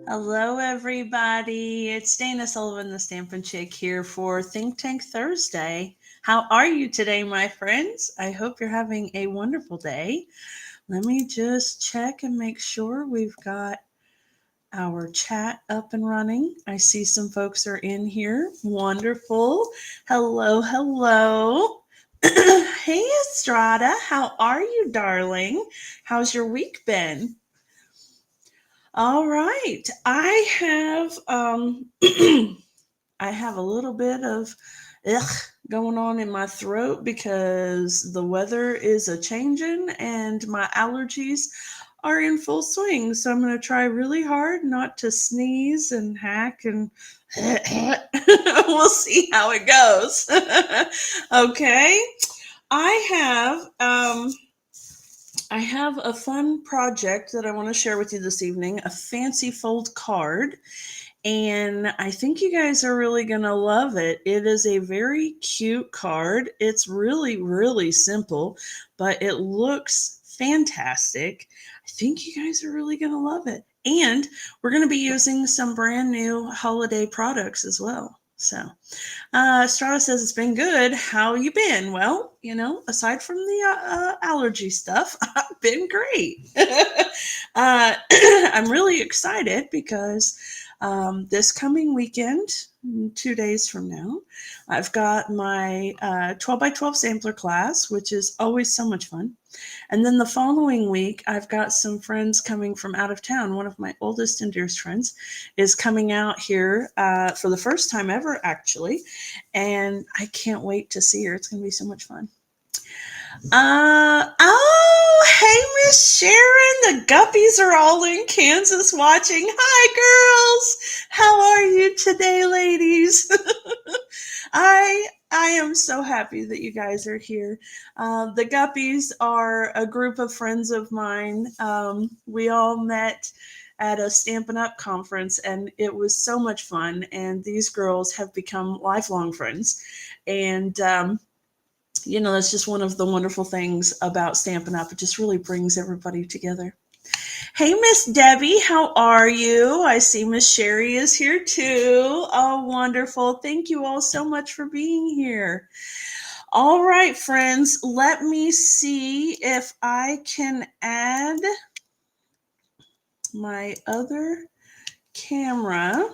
Hello, everybody. It's Dana Sullivan, the Stampin' Chick, here for Think Tank Thursday. How are you today, my friends? I hope you're having a wonderful day. Let me just check and make sure we've got our chat up and running. I see some folks are in here. Wonderful. Hello, hello. Hey, Estrada. How are you, darling? How's your week been? All right. I have a little bit of going on in my throat because the weather is a changing and my allergies are in full swing. So I'm going to try really hard not to sneeze and hack and we'll see how it goes. Okay. I have I have a fun project that I want to share with you this evening, a fancy fold card. And I think you guys are really going to love it. It is a very cute card. It's really, really simple, but it looks fantastic. I think you guys are really going to love it. And we're going to be using some brand new holiday products as well. So, Strata says it's been good. How you been? Well, aside from the allergy stuff, I've been great. I'm really excited because this coming weekend, 2 days from now, I've got my 12 by 12 sampler class, which is always so much fun. And then the following week, I've got some friends coming from out of town. One of my oldest and dearest friends is coming out here for the first time ever, actually. And I can't wait to see her. It's going to be so much fun. Hey, Miss Sharon. The guppies are all in Kansas watching. Hi, girls. How are you today, ladies? I am so happy that you guys are here. The guppies are a group of friends of mine. We all met at a Stampin' Up! Conference, and it was so much fun. And these girls have become lifelong friends. And that's just one of the wonderful things about Stampin' Up! It just really brings everybody together. Hey, Miss Debbie, how are you? I see Miss Sherry is here too. Oh, wonderful. Thank you all so much for being here. All right, friends, let me see if I can add my other camera.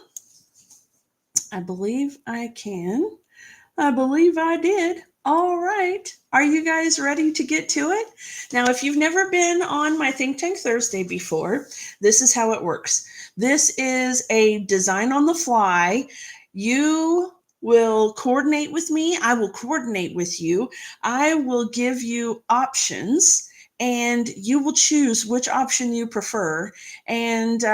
I believe I can. I believe I did. All right. Are you guys ready to get to it? Now, if you've never been on my Think Tank Thursday before, this is how it works. This is a design on the fly. You will coordinate with me. I will coordinate with you. I will give you options, and you will choose which option you prefer. And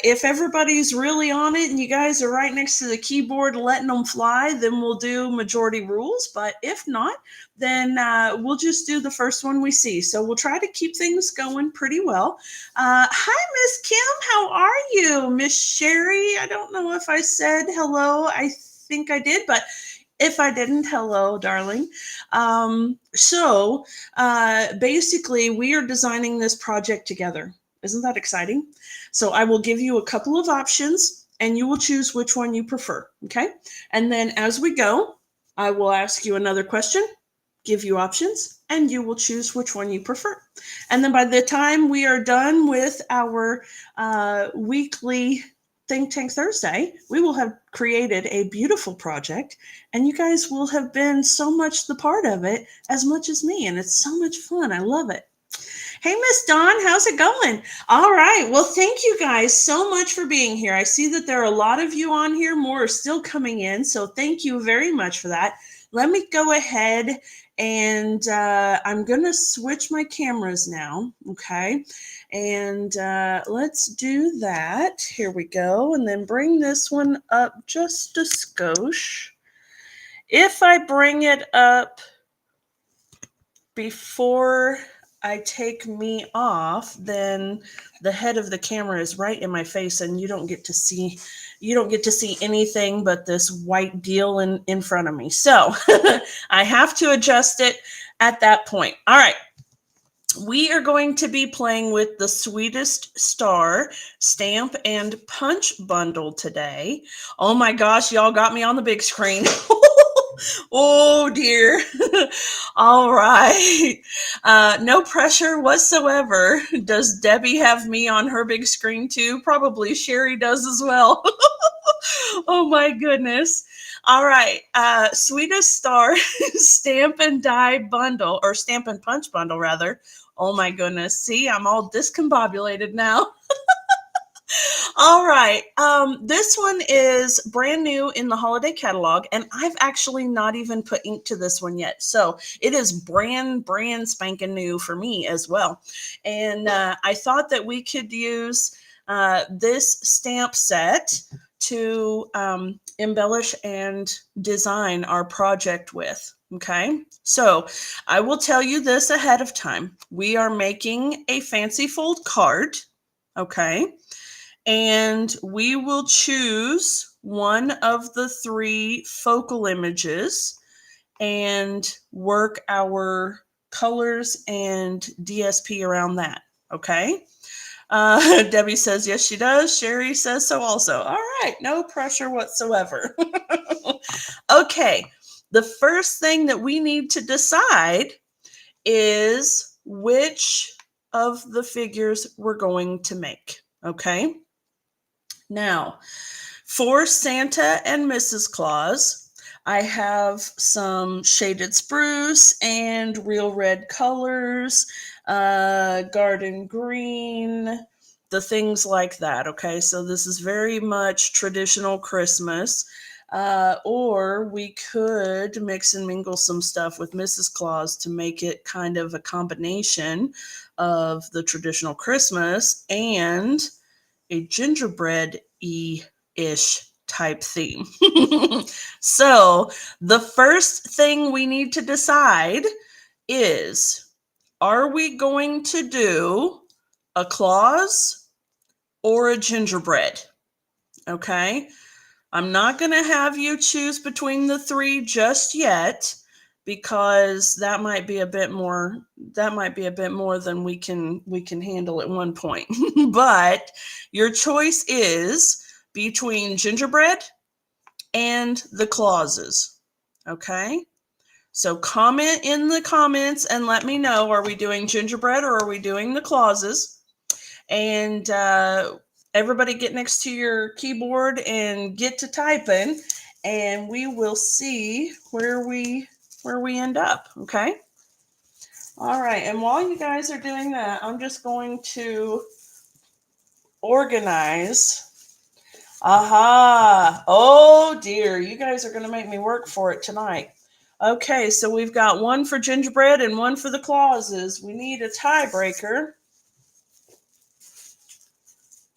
if everybody's really on it and you guys are right next to the keyboard letting them fly, then we'll do majority rules. But if not, then we'll just do the first one we see. So we'll try to keep things going pretty well. Hi, Miss Kim. How are you? Miss Sherry, I don't know if I said hello. I think I did, but if I didn't, hello, darling. Basically, we are designing this project together. Isn't that exciting? So I will give you a couple of options and you will choose which one you prefer. Okay. And then as we go, I will ask you another question, give you options, and you will choose which one you prefer. And then by the time we are done with our weekly Think Tank Thursday, we will have created a beautiful project, and you guys will have been so much the part of it as much as me, and it's so much fun. I love it. Hey, Miss Dawn, how's it going? All right. Well, thank you guys so much for being here. I see that there are a lot of you on here. More are still coming in, so thank you very much for that. Let me go ahead and I'm going to switch my cameras now, okay? And let's do that. Here we go. And then bring this one up just a skosh. If I bring it up before I take me off, then the head of the camera is right in my face and you don't get to see anything but this white deal in front of me. So I have to adjust it at that point. All right. We are going to be playing with the Sweetest Star stamp and punch bundle today. Oh my gosh, y'all got me on the big screen. Oh dear. All right. No pressure whatsoever. Does Debbie have me on her big screen too? Probably Sherry does as well. Oh my goodness. All right. Sweetest Star stamp and die bundle, or stamp and punch bundle rather. Oh my goodness. See, I'm all discombobulated now. All right. This one is brand new in the holiday catalog, and I've actually not even put ink to this one yet. So it is brand spanking new for me as well. And I thought that we could use this stamp set to embellish and design our project with. Okay, so I will tell you this ahead of time. We are making a fancy fold card. Okay. And we will choose one of the 3 focal images and work our colors and DSP around that. Okay. Debbie says, yes, she does. Sherry says so also. All right. No pressure whatsoever. Okay. The first thing that we need to decide is which of the figures we're going to make. Okay. Now, for Santa and Mrs. Claus, I have some shaded spruce and real red colors, garden green, the things like that. Okay, so this is very much traditional Christmas. Or we could mix and mingle some stuff with Mrs. Claus to make it kind of a combination of the traditional Christmas and a gingerbread-y-ish type theme. So the first thing we need to decide is, are we going to do a Claus or a gingerbread? Okay. I'm not going to have you choose between the 3 just yet, because that might be a bit more than we can handle at one point. But your choice is between gingerbread and the Clauses. Okay? So comment in the comments and let me know, are we doing gingerbread or are we doing the Clauses? And everybody get next to your keyboard and get to typing, and we will see where we end up. Okay. All right. And while you guys are doing that, I'm just going to organize. Aha. Oh dear. You guys are going to make me work for it tonight. Okay. So we've got one for gingerbread and one for the Clauses. We need a tiebreaker.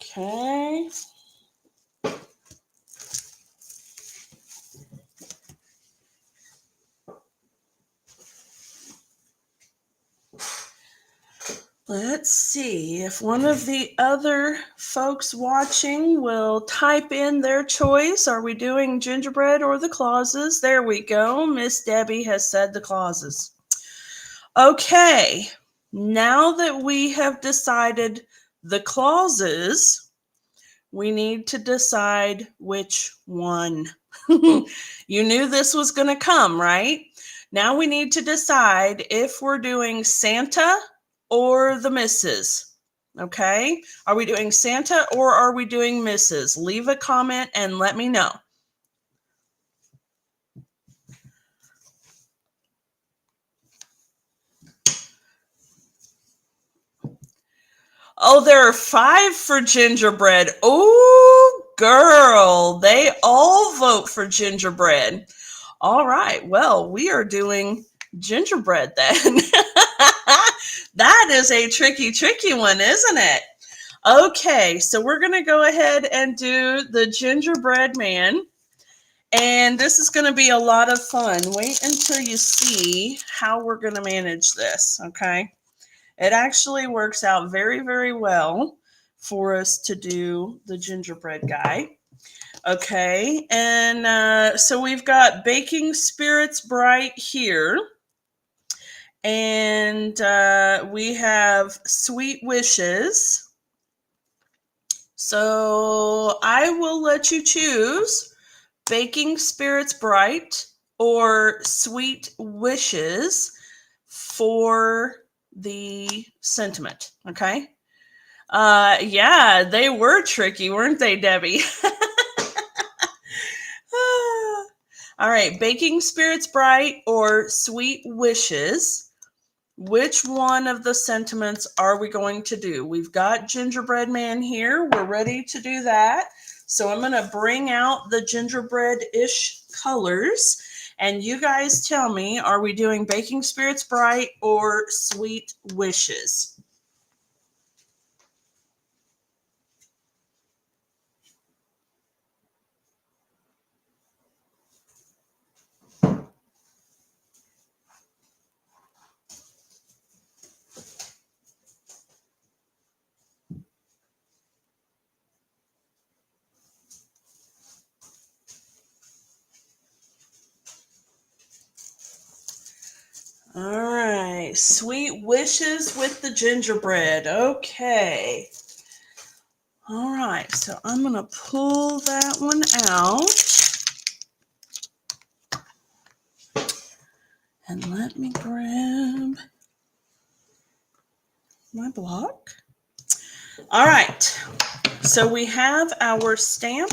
Okay. Let's see if one of the other folks watching will type in their choice. Are we doing gingerbread or the Clauses? There we go. Miss Debbie has said the Clauses. Okay, now that we have decided the Clauses, we need to decide which one. You knew this was going to come, right? Now we need to decide if we're doing Santa or the Mrs. Okay? Are we doing Santa or are we doing Mrs.? Leave a comment and let me know. Oh, there are 5 for gingerbread. Oh, girl, they all vote for gingerbread. All right, well, we are doing gingerbread then. That is a tricky one, isn't it? Okay, so we're going to go ahead and do the gingerbread man. And this is going to be a lot of fun. Wait until you see how we're going to manage this, okay? It actually works out very, very well for us to do the gingerbread guy. Okay, and so we've got Baking Spirits Bright here. And we have Sweet Wishes. So I will let you choose Baking Spirits Bright or Sweet Wishes for the sentiment, okay? Yeah, they were tricky, weren't they, Debbie? All right, Baking Spirits Bright or Sweet Wishes. Which one of the sentiments are we going to do? We've got Gingerbread Man here. We're ready to do that. So I'm going to bring out the gingerbread-ish colors. And you guys tell me, are we doing Baking Spirits Bright or Sweet Wishes? All right, Sweet Wishes with the gingerbread. Okay. All right, so I'm going to pull that one out. And let me grab my block. All right, so we have our stamp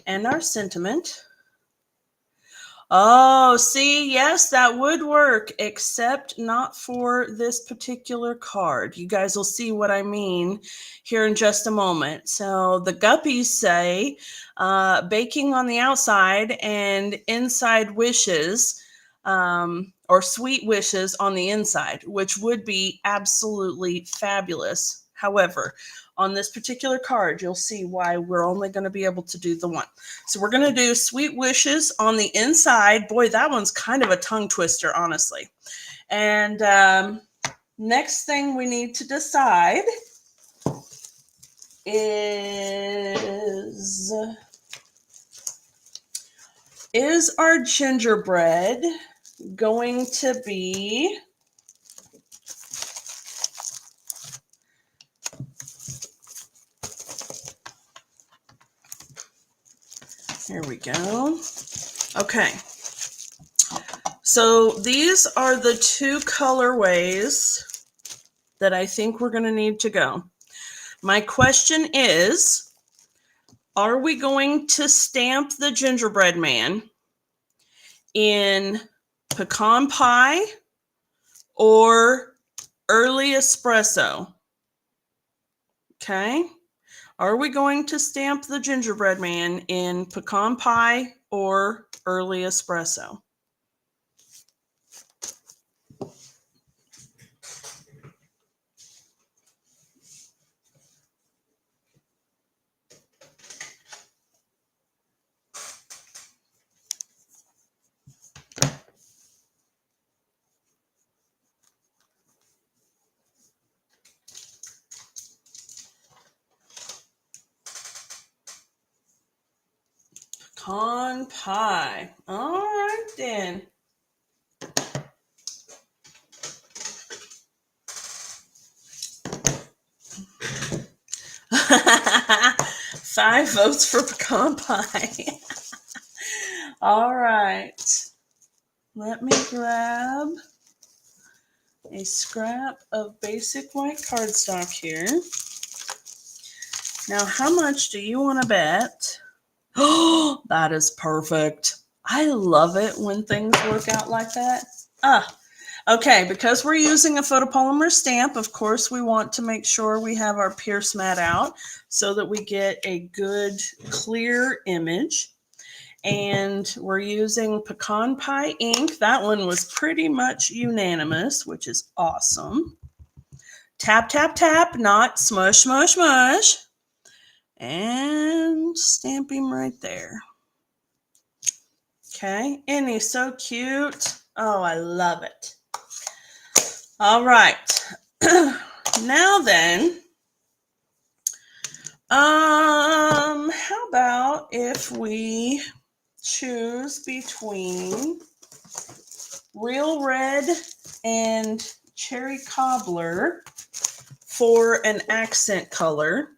and our sentiment. Oh, see, yes, that would work, except not for this particular card. You guys will see what I mean here in just a moment. So the guppies say baking on the outside and inside wishes, or sweet wishes on the inside, which would be absolutely fabulous. However, on this particular card, you'll see why we're only going to be able to do the one. So we're going to do Sweet Wishes on the inside. Boy, that one's kind of a tongue twister, honestly. And next thing we need to decide is our gingerbread going to be here we go. Okay. So these are the two colorways that I think we're going to need to go. My question is, are we going to stamp the gingerbread man in pecan pie or early espresso? Okay. Are we going to stamp the gingerbread man in pecan pie or early espresso? Pecan pie. All right then. Five votes for pecan pie. All right. Let me grab a scrap of basic white cardstock here. Now, how much do you want to bet? Oh, that is perfect. I love it when things work out like that. Okay, because we're using a photopolymer stamp, of course, we want to make sure we have our pierce mat out so that we get a good, clear image. And we're using pecan pie ink. That one was pretty much unanimous, which is awesome. Tap, tap, tap, not smush, smush, smush. And stamp him right there. Okay, and he's so cute. Oh, I love it. All right. Now then, how about if we choose between Real Red and Cherry Cobbler for an accent color.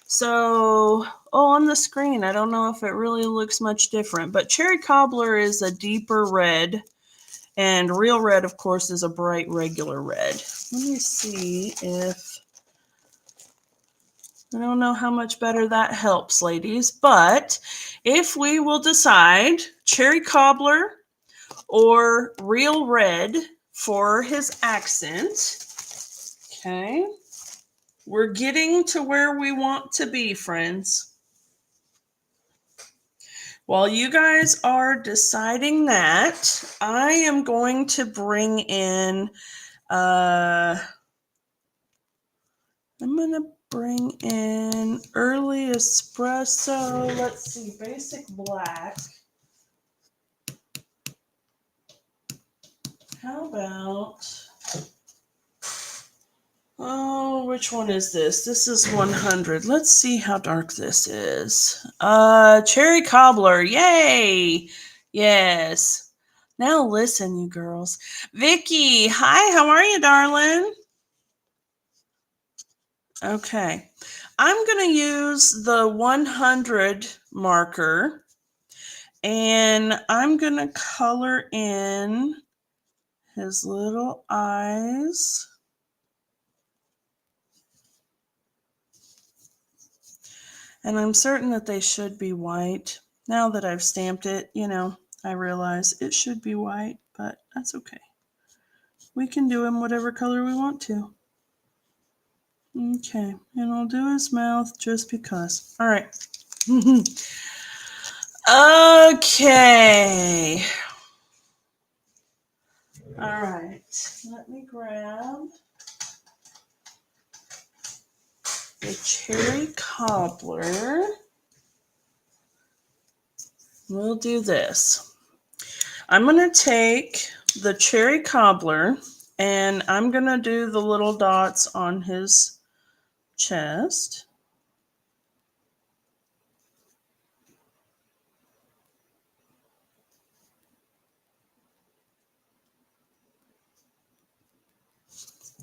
So, on the screen, I don't know if it really looks much different, but Cherry Cobbler is a deeper red, and Real Red, of course, is a bright regular red. Let me see if, I don't know how much better that helps, ladies, but if we will decide Cherry Cobbler or Real Red for his accent, okay, we're getting to where we want to be, friends. While you guys are deciding that, I am going to bring in, I'm going to bring in early espresso. Let's see, basic black. How about, oh, which one is this? This is 100. Let's see how dark this is. Cherry Cobbler. Yay! Yes. Now listen, you girls. Vicky, hi, how are you, darling? Okay. I'm going to use the 100 marker, and I'm going to color in his little eyes. And I'm certain that they should be white. Now that I've stamped it, you know, I realize it should be white, but that's okay. We can do him whatever color we want to. Okay, and I'll do his mouth just because. All right. Okay. All right. Let me grab the Cherry Cobbler. We'll do this. I'm going to take the Cherry Cobbler and I'm going to do the little dots on his chest.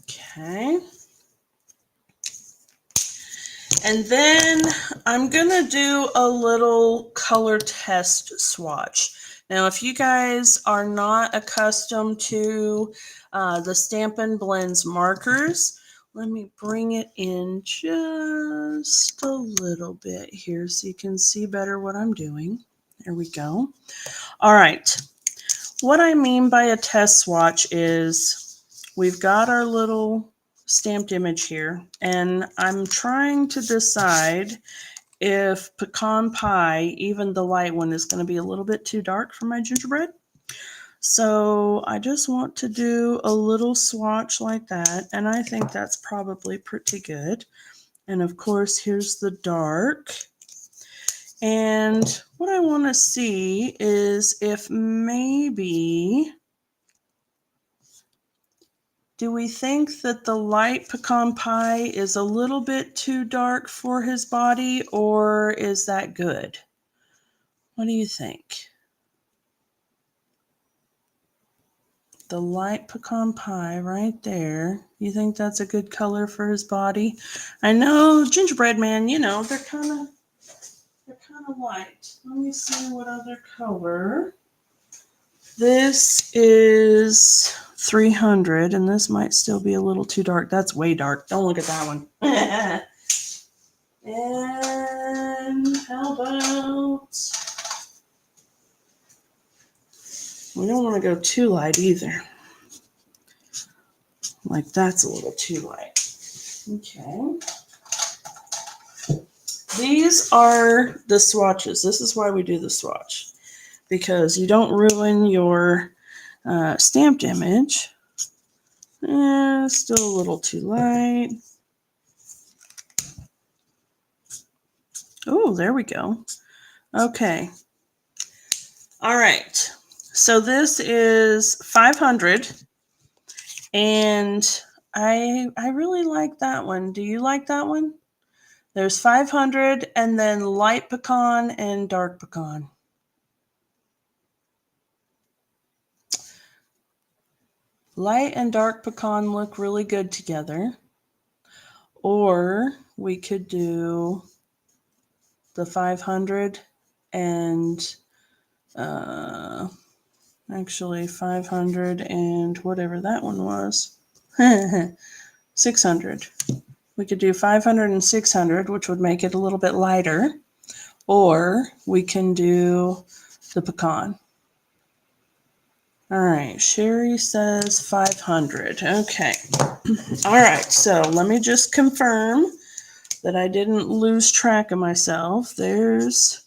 Okay. And then I'm going to do a little color test swatch. Now, if you guys are not accustomed to the Stampin' Blends markers, let me bring it in just a little bit here so you can see better what I'm doing. There we go. All right. What I mean by a test swatch is we've got our little stamped image here, and I'm trying to decide if pecan pie, even the light one, is going to be a little bit too dark for my gingerbread. So I just want to do a little swatch like that, and I think that's probably pretty good. And of course, here's the dark. And what I want to see is if maybe, do we think that the light pecan pie is a little bit too dark for his body, or is that good? What do you think? The light pecan pie right there. You think that's a good color for his body? I know gingerbread man, you know, they're kind of light. Let me see what other color. This is 300, and this might still be a little too dark. That's way dark. Don't look at that one. And how about, we don't want to go too light either. Like that's a little too light. Okay. These are the swatches. This is why we do the swatch, because you don't ruin your stamped image. Still a little too light. Oh, there we go. Okay. All right. So this is 500, and I really like that one. Do you like that one? There's 500 and then light pecan and dark pecan. Light and dark pecan look really good together. Or we could do the 500 and actually 500 and whatever that one was. 600. We could do 500 and 600, which would make it a little bit lighter. Or we can do the pecan. All right, Sherry says 500. Okay. All right, so let me just confirm that I didn't lose track of myself. There's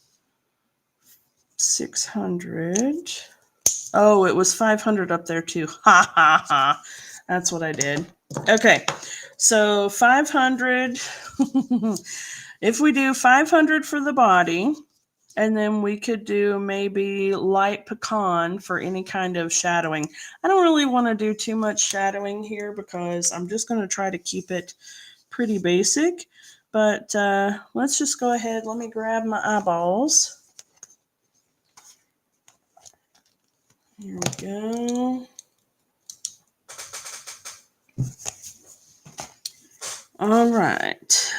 600. Oh, it was 500 up there too. Ha ha ha. That's what I did. Okay, so 500. If we do 500 for the body, and then we could do maybe light pecan for any kind of shadowing. I don't really want to do too much shadowing here because I'm just going to try to keep it pretty basic. But let's just go ahead. Let me grab my eyeballs. Here we go. All right.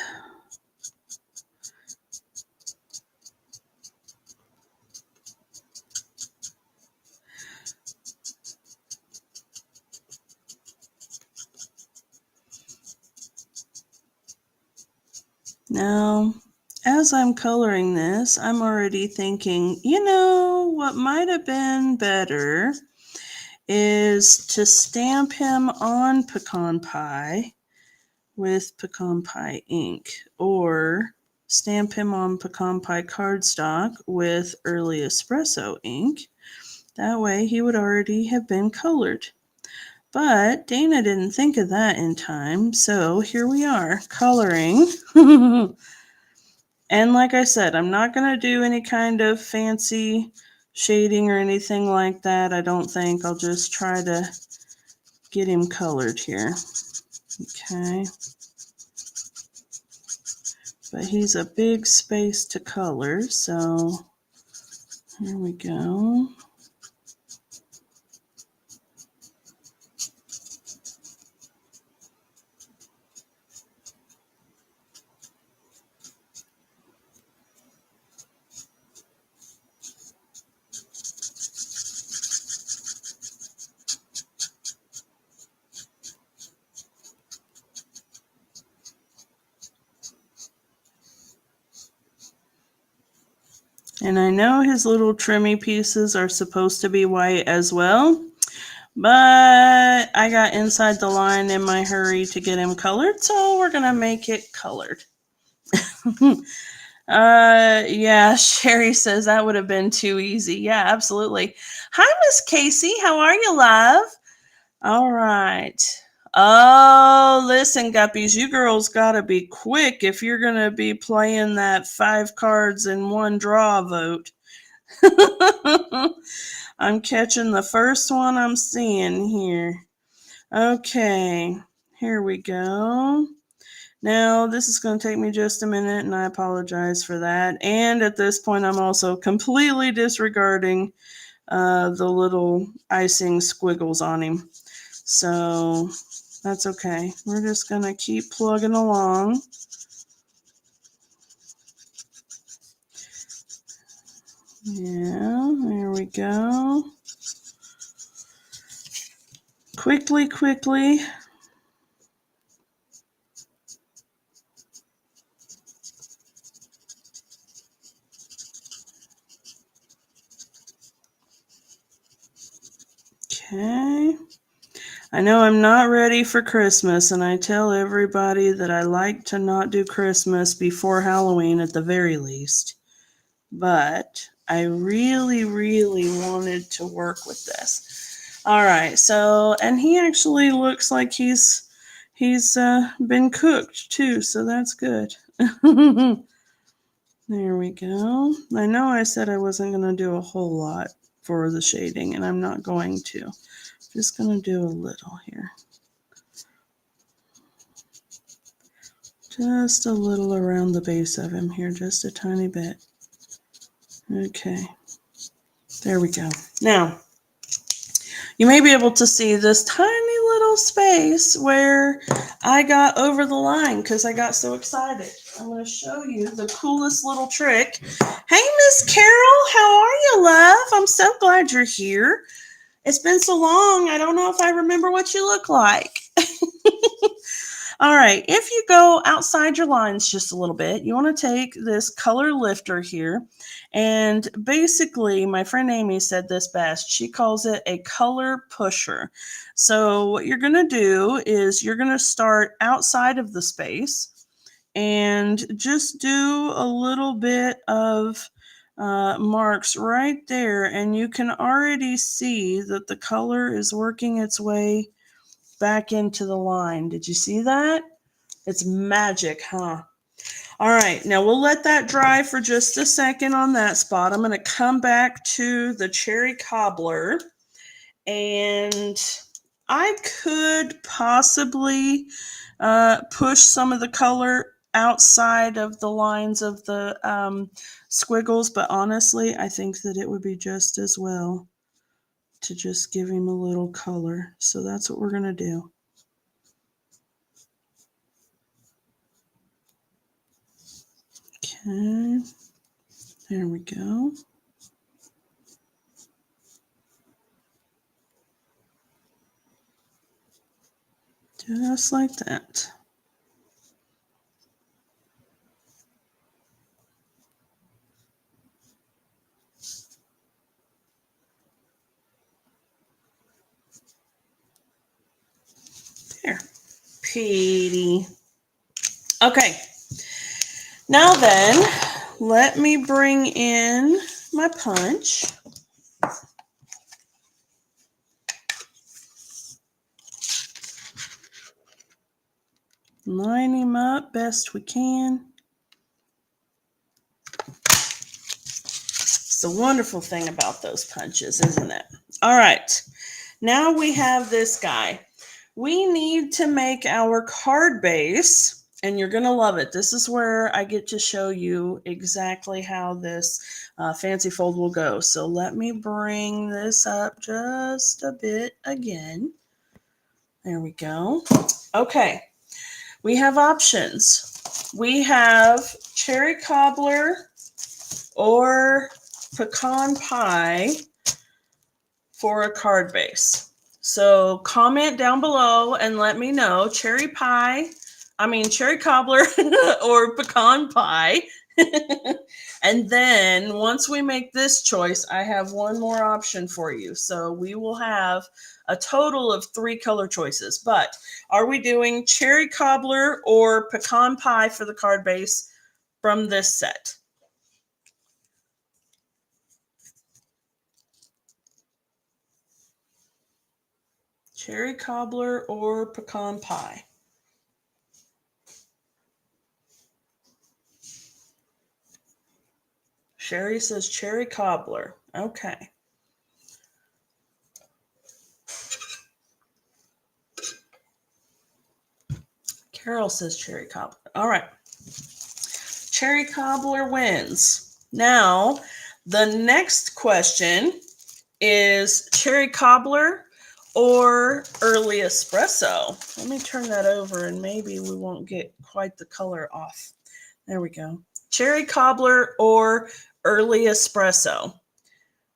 Now, as I'm coloring this, I'm already thinking, you know, what might have been better is to stamp him on pecan pie with pecan pie ink, or stamp him on pecan pie cardstock with early espresso ink. That way he would already have been colored. But Dana didn't think of that in time, so here we are coloring. And like I said, I'm not going to do any kind of fancy shading or anything like that. I don't think. I'll just try to get him colored here. Okay. But he's a big space to color, so here we go. And I know his little trimmy pieces are supposed to be white as well, but I got inside the line in my hurry to get him colored, so we're gonna make it colored. Yeah, Sherry says that would have been too easy. Yeah, absolutely. Hi, Miss Casey. How are you, love? All right. Oh, listen, guppies, you girls gotta be quick if you're gonna be playing that 5 cards in one draw vote. I'm catching the first one I'm seeing here. Okay, here we go. Now, this is going to take me just a minute, and I apologize for that. And at this point, I'm also completely disregarding the little icing squiggles on him. So that's okay. We're just going to keep plugging along. Yeah, there we go. Quickly, quickly. Okay. I know I'm not ready for Christmas, and I tell everybody that I like to not do Christmas before Halloween at the very least. But I really, really wanted to work with this. All right, so, and he actually looks like he's been cooked too, so that's good. There we go. I know I said I wasn't going to do a whole lot for the shading, and I'm not going to. Just going to do a little here. Just a little around the base of him here, just a tiny bit. Okay, there we go. Now, You may be able to see this tiny little space where I got over the line because I got so excited. I'm going to show you the coolest little trick. Hey, Miss Carol, how are you, love? I'm so glad you're here. It's been so long, I don't know if I remember what you look like. All right, if you go outside your lines just a little bit, you want to take this color lifter here. And basically, my friend Amy said this best. She calls it a color pusher. So what you're going to do is you're going to start outside of the space and just do a little bit of marks right there. And you can already see that the color is working its way back into the line. Did you see that? It's magic, huh? All right, now we'll let that dry for just a second on that spot. I'm going to come back to the cherry cobbler, and I could possibly push some of the color outside of the lines of the squiggles, but honestly, I think that it would be just as well to just give him a little color. So that's what we're going to do. Okay, there we go. Just like that. There. Petey. Okay. Now then, let me bring in my punch. Line him up best we can. It's the wonderful thing about those punches, isn't it? All right. Now we have this guy. We need to make our card base, and you're going to love it. This is where I get to show you exactly how this fancy fold will go. So let me bring this up just a bit again. There we go. Okay, we have options. We have cherry cobbler or pecan pie for a card base. So comment down below and let me know cherry cobbler or pecan pie. And then once we make this choice, I have one more option for you. So we will have a total of 3 color choices. But are we doing cherry cobbler or pecan pie for the card base from this set? Cherry cobbler or pecan pie? Sherry says cherry cobbler. Okay. Carol says cherry cobbler. All right. Cherry cobbler wins. Now, the next question is cherry cobbler or early espresso. Let me turn that over and maybe we won't get quite the color off. There we go. Cherry cobbler or early espresso.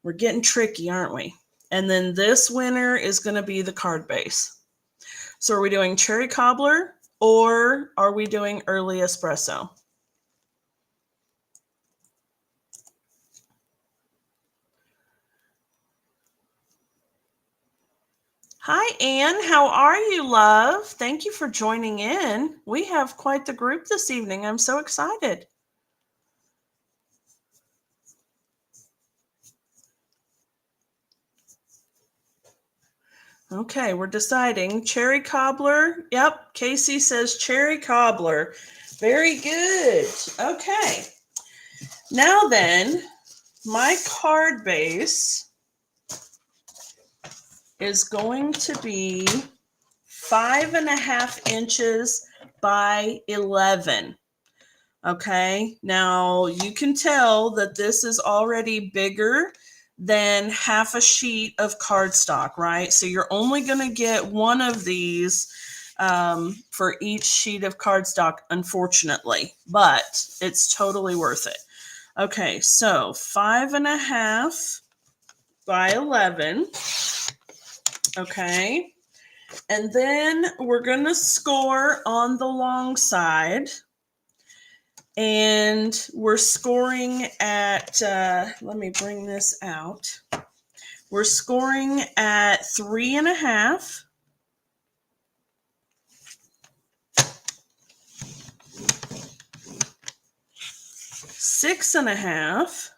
We're getting tricky, aren't we? And then this winner is going to be the card base. So are we doing cherry cobbler or are we doing early espresso? Hi, Anne. How are you, love? Thank you for joining in. We have quite the group this evening. I'm so excited. Okay, we're deciding. Cherry cobbler. Yep, Casey says cherry cobbler. Very good. Okay. Now then, my card base is going to be 5.5 inches by 11. Okay, now you can tell that this is already bigger then half a sheet of cardstock, right? So you're only going to get one of these for each sheet of cardstock, unfortunately, but it's totally worth it. Okay, so 5.5 by 11. Okay, and then we're going to score on the long side. And we're scoring at, let me bring this out. We're scoring at 3.5. 6.5.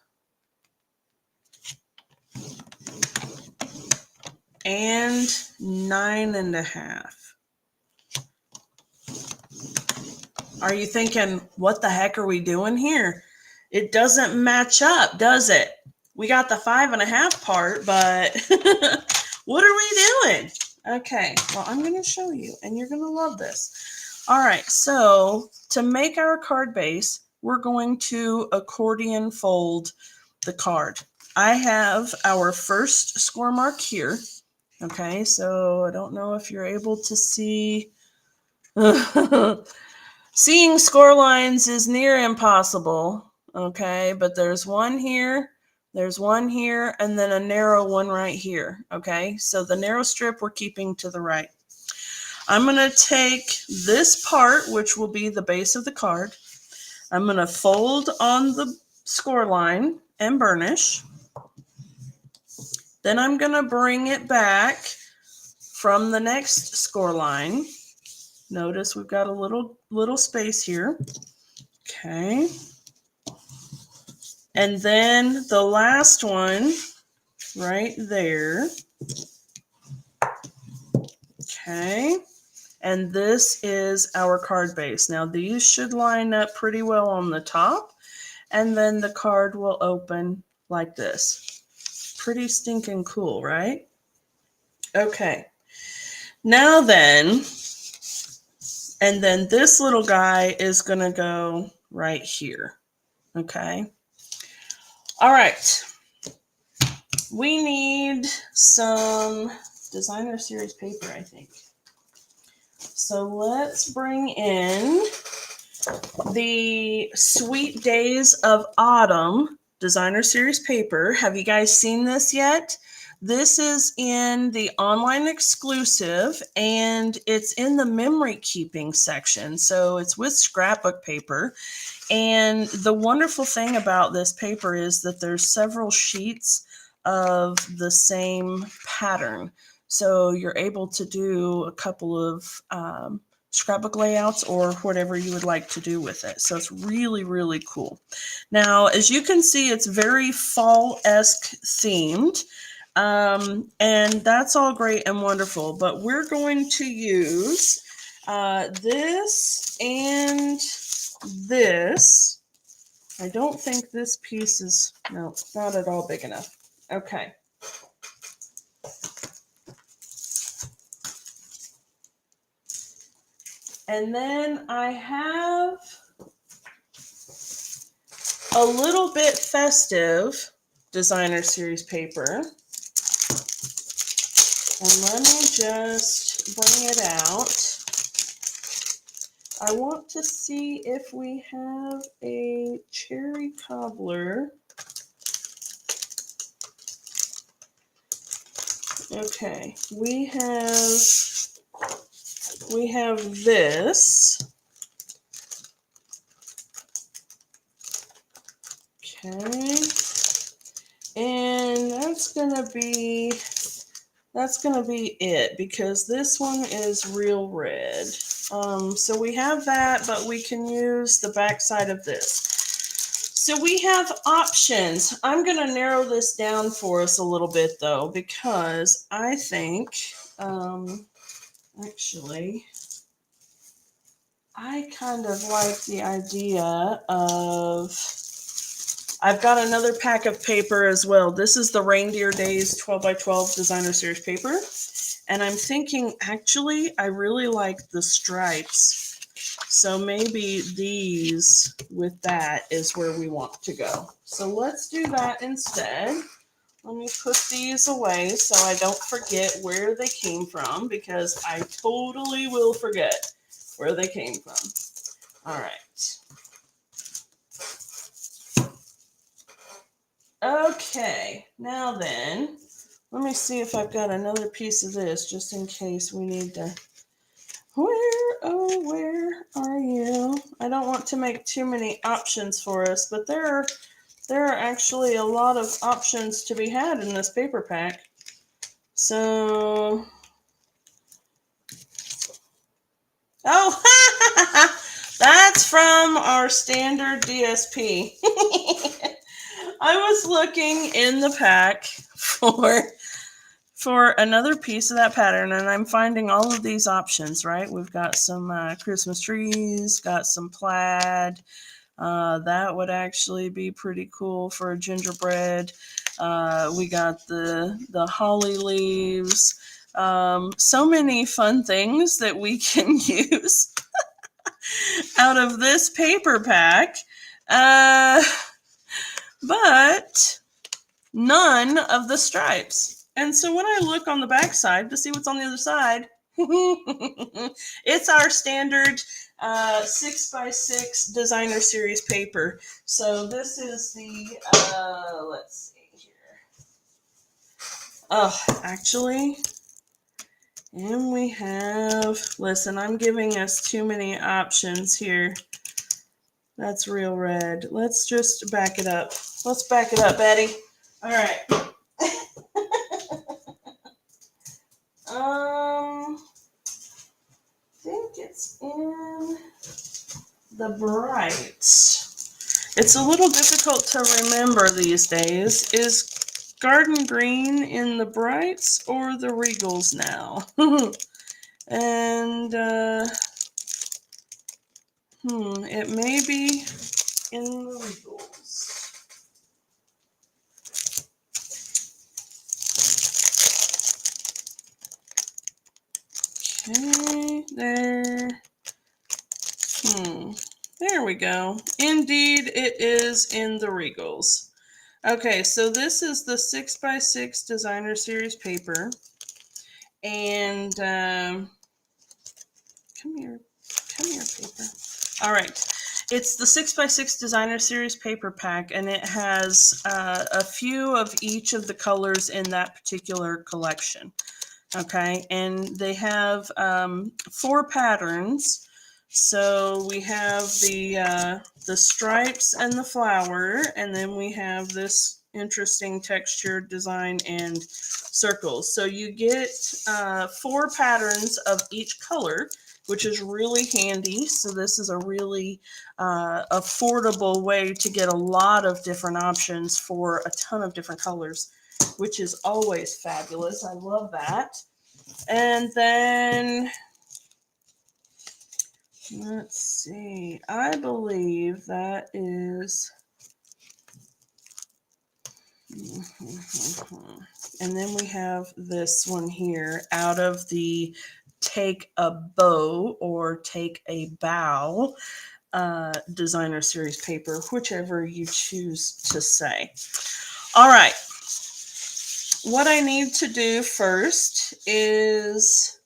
And 9.5. Are you thinking, what the heck are we doing here? It doesn't match up, does it? We got the 5.5 part, but what are we doing? Okay, well, I'm going to show you, and you're going to love this. All right, so to make our card base, we're going to accordion fold the card. I have our first score mark here. Okay, so I don't know if you're able to see. Seeing score lines is near impossible, okay? But there's one here, there's one here, and then a narrow one right here, okay? So the narrow strip we're keeping to the right. I'm going to take this part, which will be the base of the card. I'm going to fold on the score line and burnish. Then I'm going to bring it back from the next score line. Notice we've got a little space here. Okay. And then the last one right there. Okay. And this is our card base. Now these should line up pretty well on the top, and then the card will open like this. Pretty stinking cool, right? Okay. Now then, and then this little guy is going to go right here. Okay. All right. We need some designer series paper, I think. So let's bring in the Sweet Days of Autumn designer series paper. Have you guys seen this yet? This is in the online exclusive, and it's in the memory keeping section. So it's with scrapbook paper. And the wonderful thing about this paper is that there's several sheets of the same pattern. So you're able to do a couple of scrapbook layouts or whatever you would like to do with it. So it's really, really cool. Now, as you can see, it's very fall-esque themed. And that's all great and wonderful, but we're going to use this and this. I don't think this piece is, no, not at all big enough. Okay. And then I have a little bit festive designer series paper. And let me just bring it out. I want to see if we have a cherry cobbler. Okay, we have this. Okay. And that's gonna be it, because this one is real red. So we have that, but we can use the back side of this. So we have options. I'm going to narrow this down for us a little bit, though, because I think, actually, I kind of like the idea of, I've got another pack of paper as well. This is the Reindeer Days 12 by 12 designer series paper. And I'm thinking, actually, I really like the stripes. So maybe these with that is where we want to go. So let's do that instead. Let me put these away so I don't forget where they came from, because I totally will forget where they came from. All right. Okay, now then, let me see if I've got another piece of this just in case we need to. Where are you? I don't want to make too many options for us, but there are actually a lot of options to be had in this paper pack. So, oh, that's from our standard DSP. I was looking in the pack for another piece of that pattern, and I'm finding all of these options, right? We've got some Christmas trees, got some plaid. That would actually be pretty cool for a gingerbread. We got the holly leaves. So many fun things that we can use out of this paper pack. But none of the stripes. And so when I look on the back side to see what's on the other side, it's our standard 6x6 designer series paper. So this is the, let's see here. Oh, actually, and we have, listen, I'm giving us too many options here. That's real red. Let's just back it up. Let's back it up, Betty. All right. I think it's in the brights. It's a little difficult to remember these days. Is Garden Green in the brights or the Regals now? And it may be in the Regals. Okay, there. There we go. Indeed, it is in the Regals. Okay, so this is the 6x6 designer series paper. And come here, paper. All right. It's the 6x6 designer series paper pack, and it has a few of each of the colors in that particular collection. Okay, and they have 4 patterns. So we have the stripes and the flower, and then we have this interesting texture design and circles. So you get 4 patterns of each color, which is really handy. So this is a really affordable way to get a lot of different options for a ton of different colors, which is always fabulous. I love that. And then, let's see, I believe that is, and then we have this one here out of the Take a Bow or Take a Bow designer series paper, whichever you choose to say. All right. What I need to do first is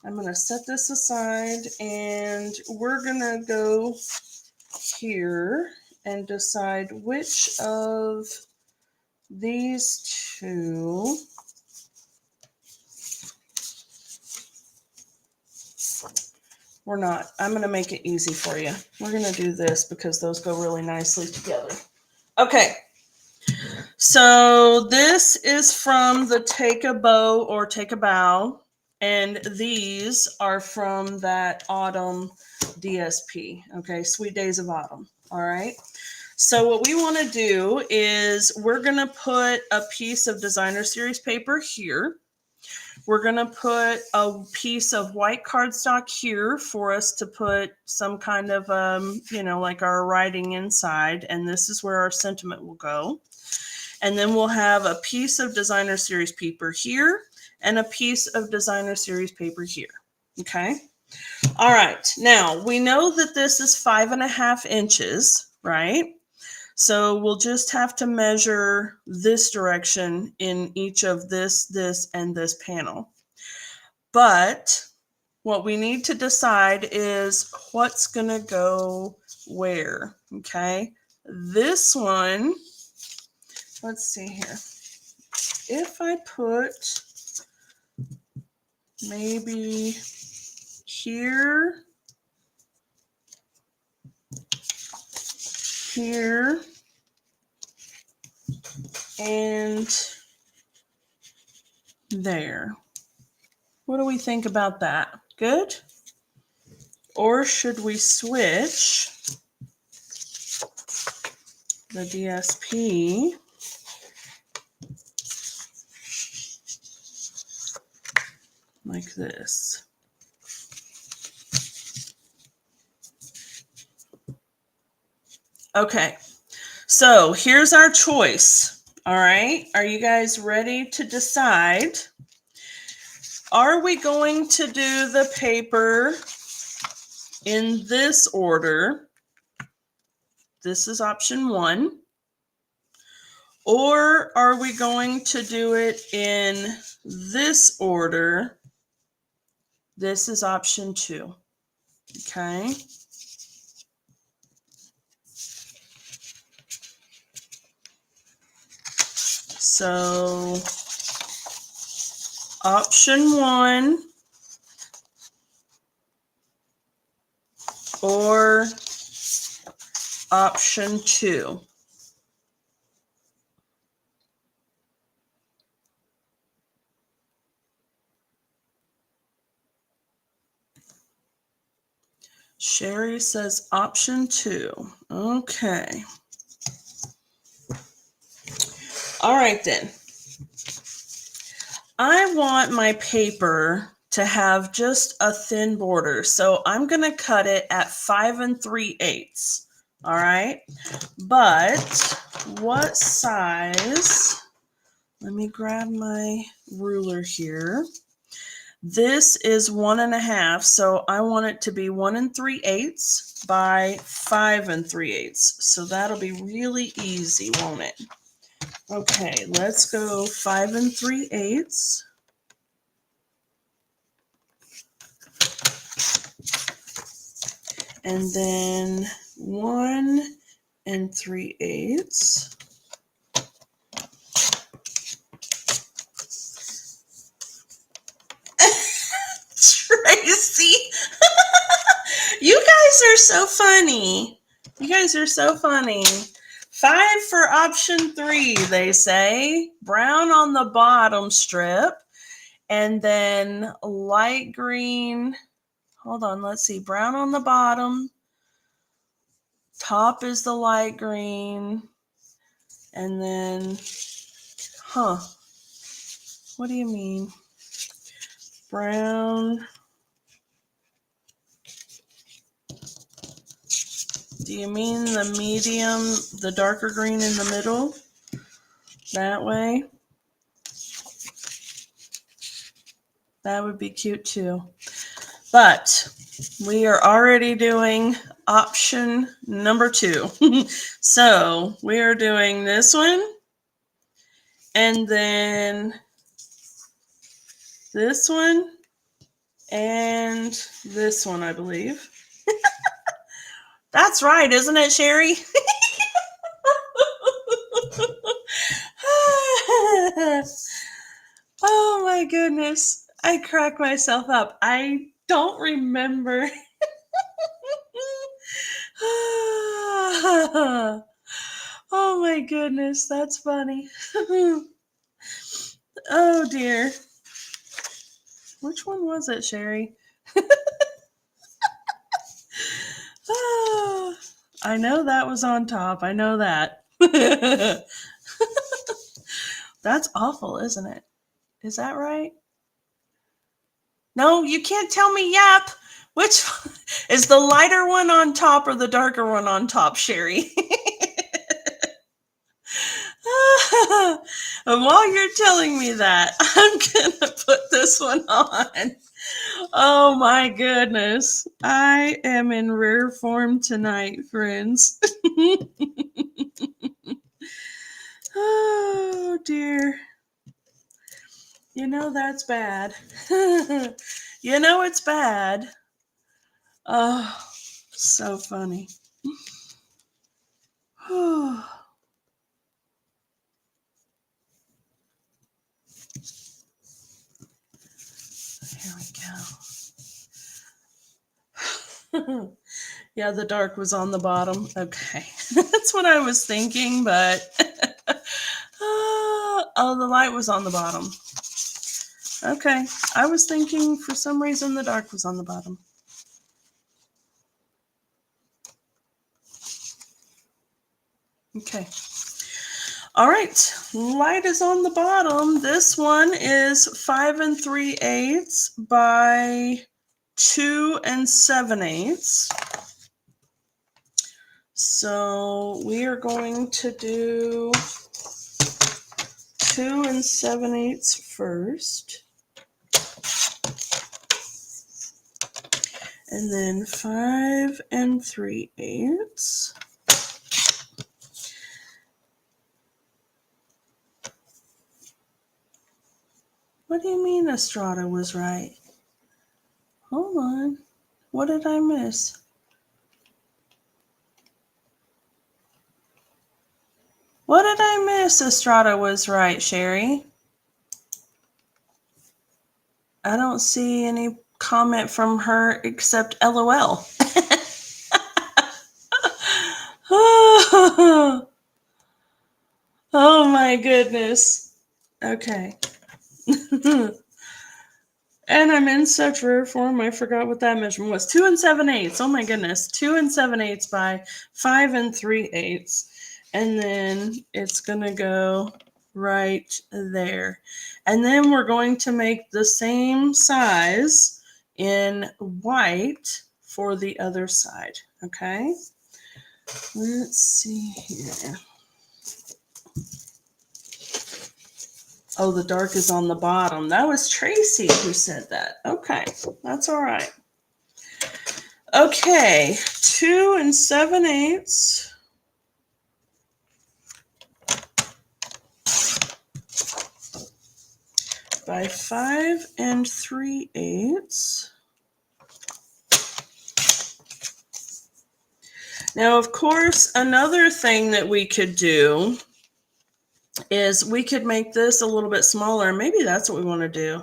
I'm going to set this aside, and we're going to go here and decide which of these 2 we're not. I'm going to make it easy for you. We're going to do this because those go really nicely together. Okay. So this is from the Take a Bow or Take a Bow, and these are from that autumn DSP, okay, Sweet Days of Autumn, all right? So what we want to do is we're going to put a piece of designer series paper here. We're going to put a piece of white cardstock here for us to put some kind of, like our writing inside, and this is where our sentiment will go. And then we'll have a piece of designer series paper here and a piece of designer series paper here. Okay. All right. Now we know that this is 5.5 inches, right? So we'll just have to measure this direction in each of this, and this panel. But what we need to decide is what's going to go where, okay? This one, let's see here. If I put maybe here, here, and there. What do we think about that? Good? Or should we switch the DSP like this? Okay, so here's our choice. All right, are you guys ready to decide? Are we going to do the paper in this order? This is option 1. Or are we going to do it in this order? This is option 2. Okay. So option 1 or option 2. Sherry says option 2. Okay. All right then. I want my paper to have just a thin border, so I'm going to cut it at 5 3/8. All right. But what size? Let me grab my ruler here. This is 1 1/2, so I want it to be 1 3/8 by 5 3/8. So that'll be really easy, won't it? Okay, let's go 5 3/8. And then 1 3/8. Tracy, you guys are so funny. You guys are so funny. 5 for option 3, they say. Brown on the bottom strip. And then light green. Hold on, let's see. Brown on the bottom. Top is the light green. And then, what do you mean? Brown. Do you mean the medium, the darker green in the middle? That way? That would be cute too. But we are already doing option number 2. So we are doing this one and then this one and this one, I believe. That's right, isn't it, Sherry? Oh my goodness. I crack myself up. I don't remember. Oh my goodness, that's funny. Oh dear. Which one was it, Sherry? Oh, I know that was on top. I know that. That's awful, isn't it? Is that right? No, you can't tell me yep. Which is the lighter one on top or the darker one on top, Sherry? And while you're telling me that, I'm going to put this one on. Oh my goodness. I am in rare form tonight, friends. Oh dear. You know that's bad. You know it's bad. Oh, so funny. Here we go. Yeah, the dark was on the bottom. Okay. That's what I was thinking, but oh, the light was on the bottom. Okay. I was thinking for some reason the dark was on the bottom. Okay. All right. Light is on the bottom. This one is 5 3/8 by 2 7/8. So we are going to do 2 7/8 first. And then 5 3/8. What do you mean Estrada was right? Hold on. What did I miss? What did I miss? Estrada was right, Sherry. I don't see any comment from her except LOL. Oh my goodness. Okay. And I'm in such rare form, I forgot what that measurement was. 2 7/8. Oh my goodness. 2 7/8 by 5 3/8. And then it's going to go right there. And then we're going to make the same size in white for the other side. Okay. Let's see here. Oh, the dark is on the bottom. That was Tracy who said that. Okay, that's all right. Okay, 2 7/8 by 5 3/8. Now, of course, another thing that we could do is we could make this a little bit smaller. Maybe that's what we want to do.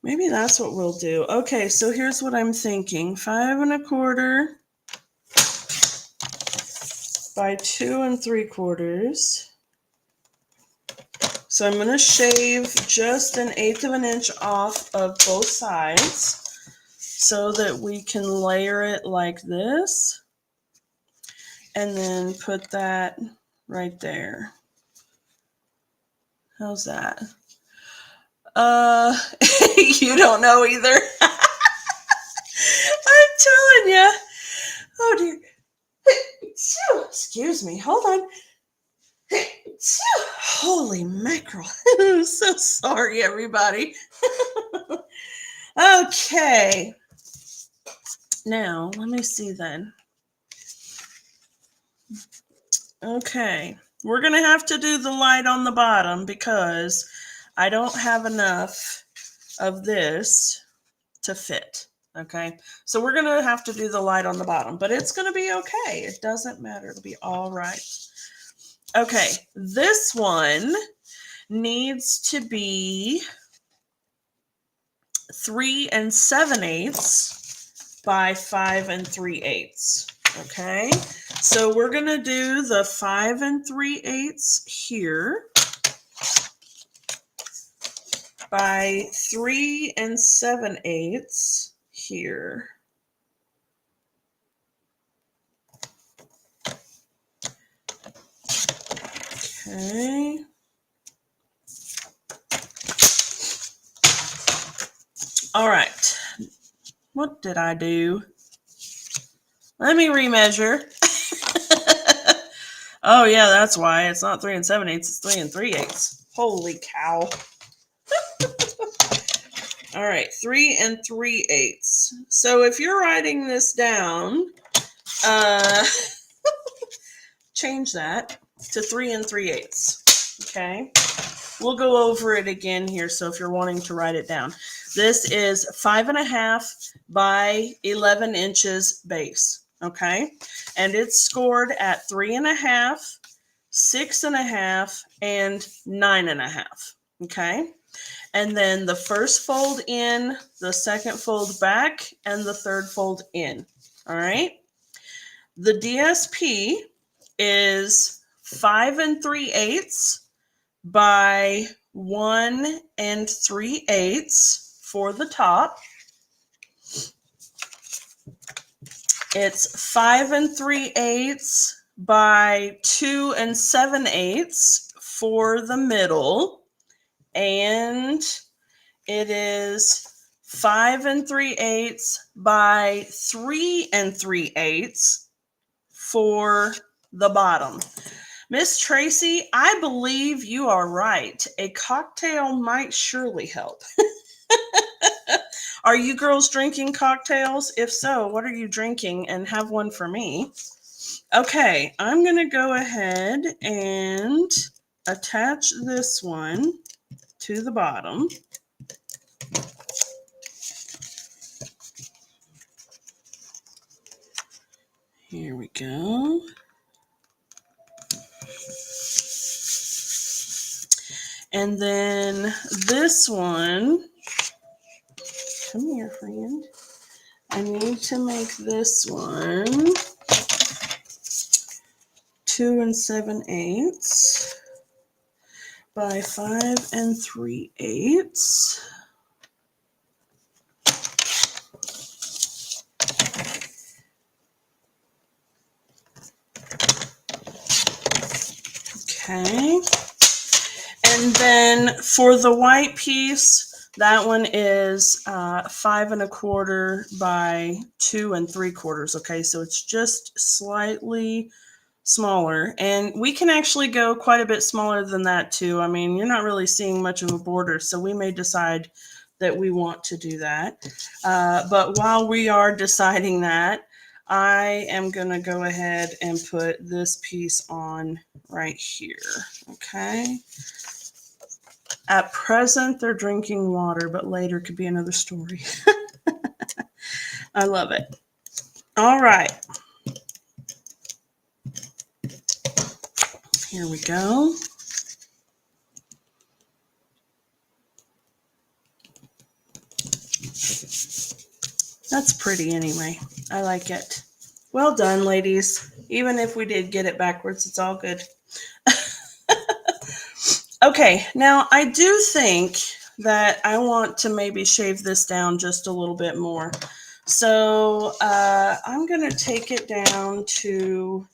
Maybe that's what we'll do. Okay, so here's what I'm thinking. 5 1/4 by 2 3/4. So I'm going to shave just 1/8 of an inch off of both sides so that we can layer it like this. And then put that right there. How's that? You don't know either. I'm telling you. Oh dear. Excuse me. Hold on. Holy mackerel. I'm so sorry, everybody. Okay. Now, let me see then. Okay. We're going to have to do the light on the bottom because I don't have enough of this to fit. Okay. So we're going to have to do the light on the bottom, but it's going to be okay. It doesn't matter. It'll be all right. Okay. This one needs to be 3 7/8 by 5 3/8. Okay, so we're going to do the 5 3/8 here by 3 7/8 here. Okay. All right. What did I do? Let me remeasure. Oh, yeah, that's why. It's not 3 7/8, it's 3 3/8. Holy cow. All right, 3 3/8. So if you're writing this down, change that to 3 3/8. Okay. We'll go over it again here. So if you're wanting to write it down, this is 5.5 by 11 inches base. Okay. And it's scored at 3.5, 6.5, and 9.5. Okay. And then the first fold in, the second fold back, and the third fold in. All right. The DSP is 5 3/8 by 1 3/8 for the top. It's 5 3/8 by 2 7/8 for the middle. And it is 5 3/8 by 3 3/8 for the bottom. Miss Tracy, I believe you are right. A cocktail might surely help. Are you girls drinking cocktails? If so, what are you drinking? And have one for me. Okay, I'm going to go ahead and attach this one to the bottom. Here we go. And then this one, come here, friend. I need to make this one 2 7/8 by 5 3/8. Okay. And then for the white piece, that one is 5 1/4 by 2 3/4. Okay, so it's just slightly smaller, and we can actually go quite a bit smaller than that too. I mean, you're not really seeing much of a border, so we may decide that we want to do that. But while we are deciding that, I am going to go ahead and put this piece on right here. Okay. At present, they're drinking water, but later could be another story. I love it. All right. Here we go. That's pretty anyway. I like it. Well done, ladies. Even if we did get it backwards, it's all good. Okay, now I do think that I want to maybe shave this down just a little bit more. So I'm going to take it down to,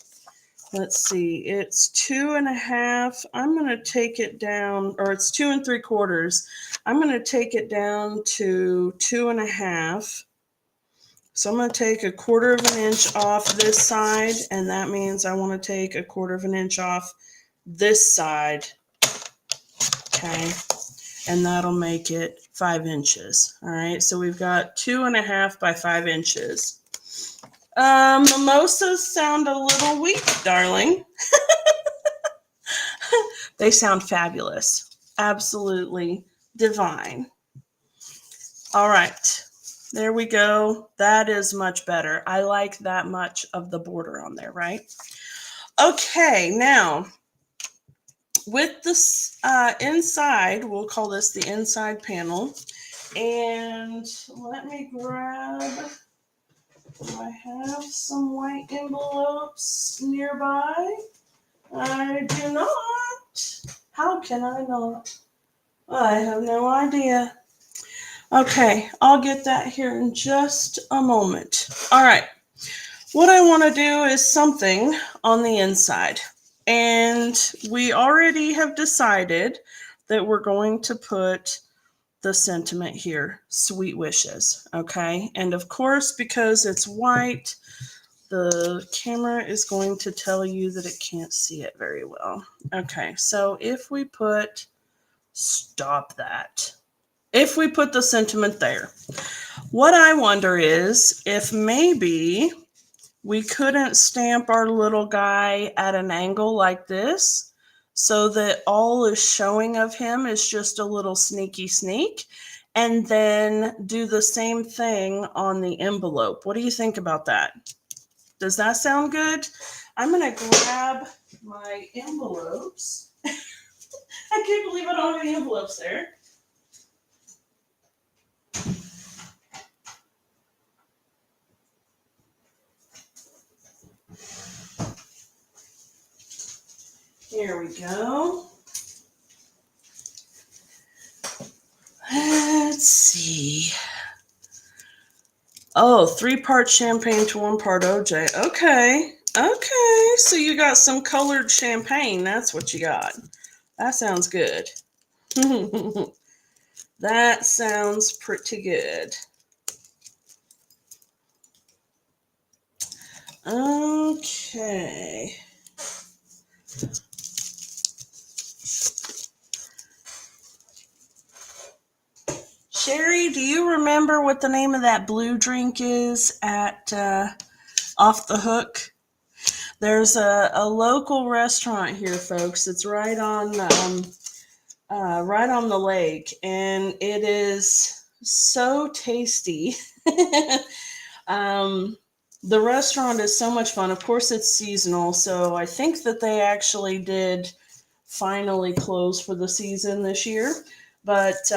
let's see, it's 2.5. I'm going to take it down, or it's 2 3/4. I'm going to take it down to 2.5. So I'm going to take 1/4 of an inch off this side, and that means I want to take 1/4 of an inch off this side. Okay, and that'll make it 5 inches. All right, so we've got 2.5 by 5 inches. Mimosas sound a little weak, darling. They sound fabulous. Absolutely divine. All right, there we go. That is much better. I like that much of the border on there, right? Okay, now with this inside, we'll call this the inside panel. And let me grab, do I have some white envelopes nearby? I do not. How can I not? I have no idea. Okay, I'll get that here in just a moment. All right, what I want to do is something on the inside. And we already have decided that we're going to put the sentiment here, sweet wishes, okay? And of course, because it's white, the camera is going to tell you that it can't see it very well. Okay, so if we put, stop that. if we put the sentiment there. What I wonder is if maybe we couldn't stamp our little guy at an angle like this so that all is showing of him is just a little sneaky sneak, and then do the same thing on the envelope. What do you think about that? Does that sound good? I'm going to grab my envelopes. I can't believe I don't have any envelopes there. Here we go. Let's see. Oh, 3 parts champagne to 1 part OJ. Okay. Okay. So you got some colored champagne. That's what you got. That sounds good. That sounds pretty good. Okay. Sherry, do you remember what the name of that blue drink is at Off the Hook? There's a local restaurant here, folks. It's right on the lake, and it is so tasty. The restaurant is so much fun. Of course, it's seasonal, so I think that they actually did finally close for the season this year. But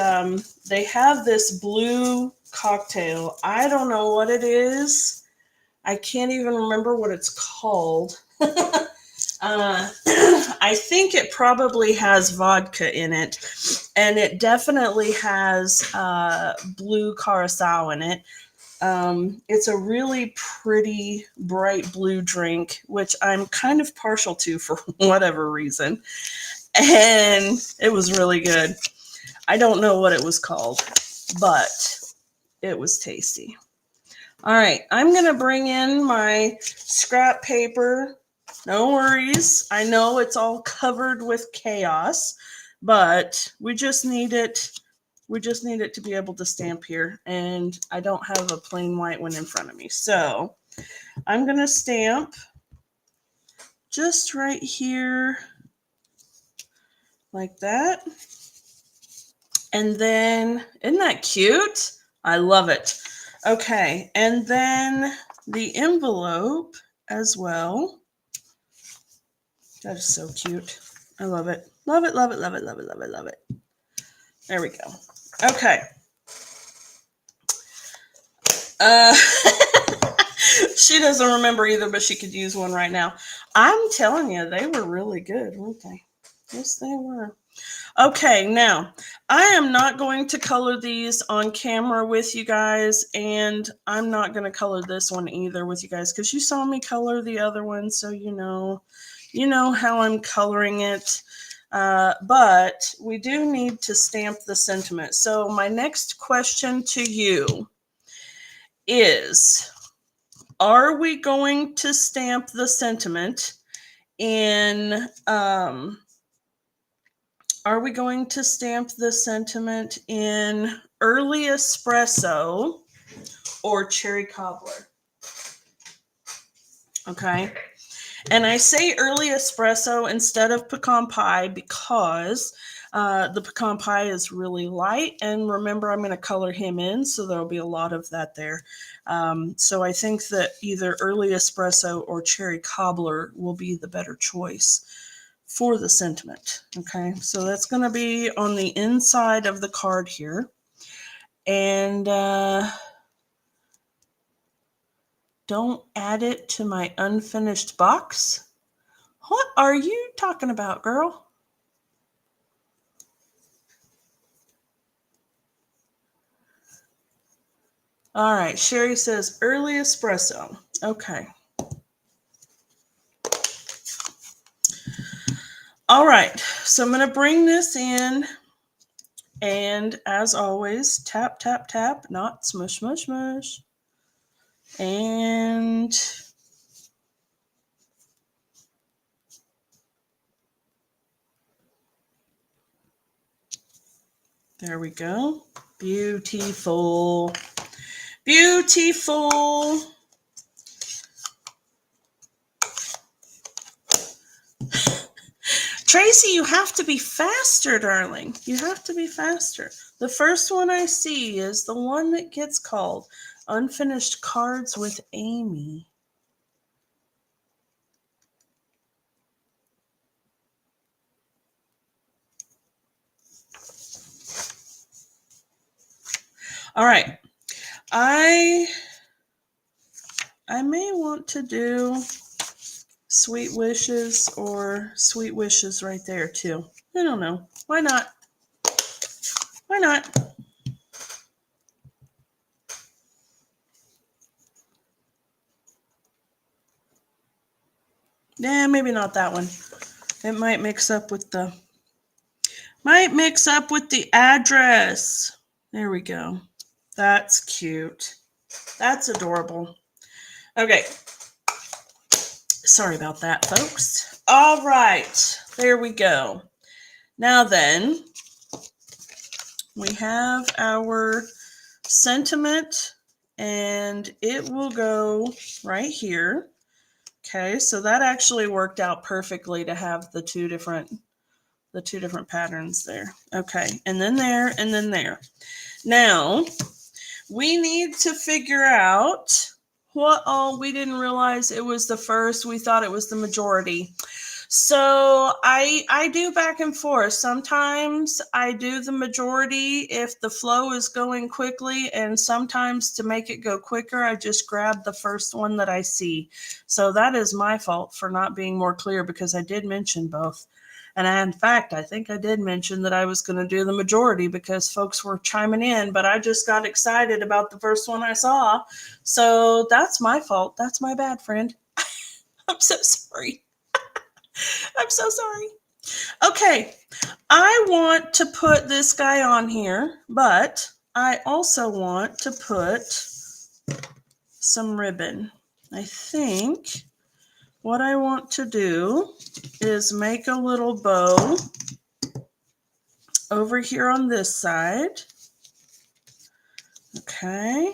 they have this blue cocktail. I don't know what it is. I can't even remember what it's called. I think it probably has vodka in it, and it definitely has blue curacao in it. It's a really pretty bright blue drink, which I'm kind of partial to for whatever reason, and it was really good. I don't know what it was called, but it was tasty. All right, I'm going to bring in my scrap paper. No worries. I know it's all covered with chaos, but we just need it. We just need it to be able to stamp here, and I don't have a plain white one in front of me. So I'm going to stamp just right here like that. And then, isn't that cute? I love it. Okay, and then the envelope as well. That is so cute. I love it. Love it, love it, love it, love it, love it, love it. There we go. Okay. She doesn't remember either, but she could use one right now. I'm telling you, they were really good, weren't they? Yes, they were. Okay, now, I am not going to color these on camera with you guys, and I'm not going to color this one either with you guys, because you saw me color the other one, so you know how I'm coloring it. But we do need to stamp the sentiment. So my next question to you is, are we going to stamp the sentiment in... Are we going to stamp the sentiment in early espresso or cherry cobbler? Okay. And I say early espresso instead of pecan pie because the pecan pie is really light. And remember, I'm going to color him in, so there'll be a lot of that there. So I think that either early espresso or cherry cobbler will be the better choice for the sentiment. Okay, so that's going to be on the inside of the card here. And don't add it to my unfinished box. What are you talking about, girl? All right, Sherry says early espresso. Okay. All right, so I'm going to bring this in, and as always, tap, tap, tap, not smush, smush, smush. And there we go. Beautiful. Beautiful. Tracy, you have to be faster, darling. You have to be faster. The first one I see is the one that gets called Unfinished Cards with Amy. All right. I may want to do Sweet Wishes or Sweet Wishes right there too. I don't know. Why not? Why not? Yeah, maybe not that one. It might mix up with the address. There we go. That's cute. That's adorable. Okay. Sorry about that, folks. All right. There we go. Now then, we have our sentiment, and it will go right here. Okay, so that actually worked out perfectly to have the two different patterns there. Okay, and then there, and then there. Now, we need to figure out what all, we didn't realize it was the first. We thought it was the majority. So I do back and forth. Sometimes I do the majority if the flow is going quickly, and sometimes to make it go quicker, I just grab the first one that I see. So that is my fault for not being more clear, because I did mention both. And in fact, I think I did mention that I was going to do the majority because folks were chiming in, but I just got excited about the first one I saw. So that's my fault. That's my bad, friend. I'm so sorry. I'm so sorry. Okay, I want to put this guy on here, but I also want to put some ribbon. I think what I want to do is make a little bow over here on this side. Okay.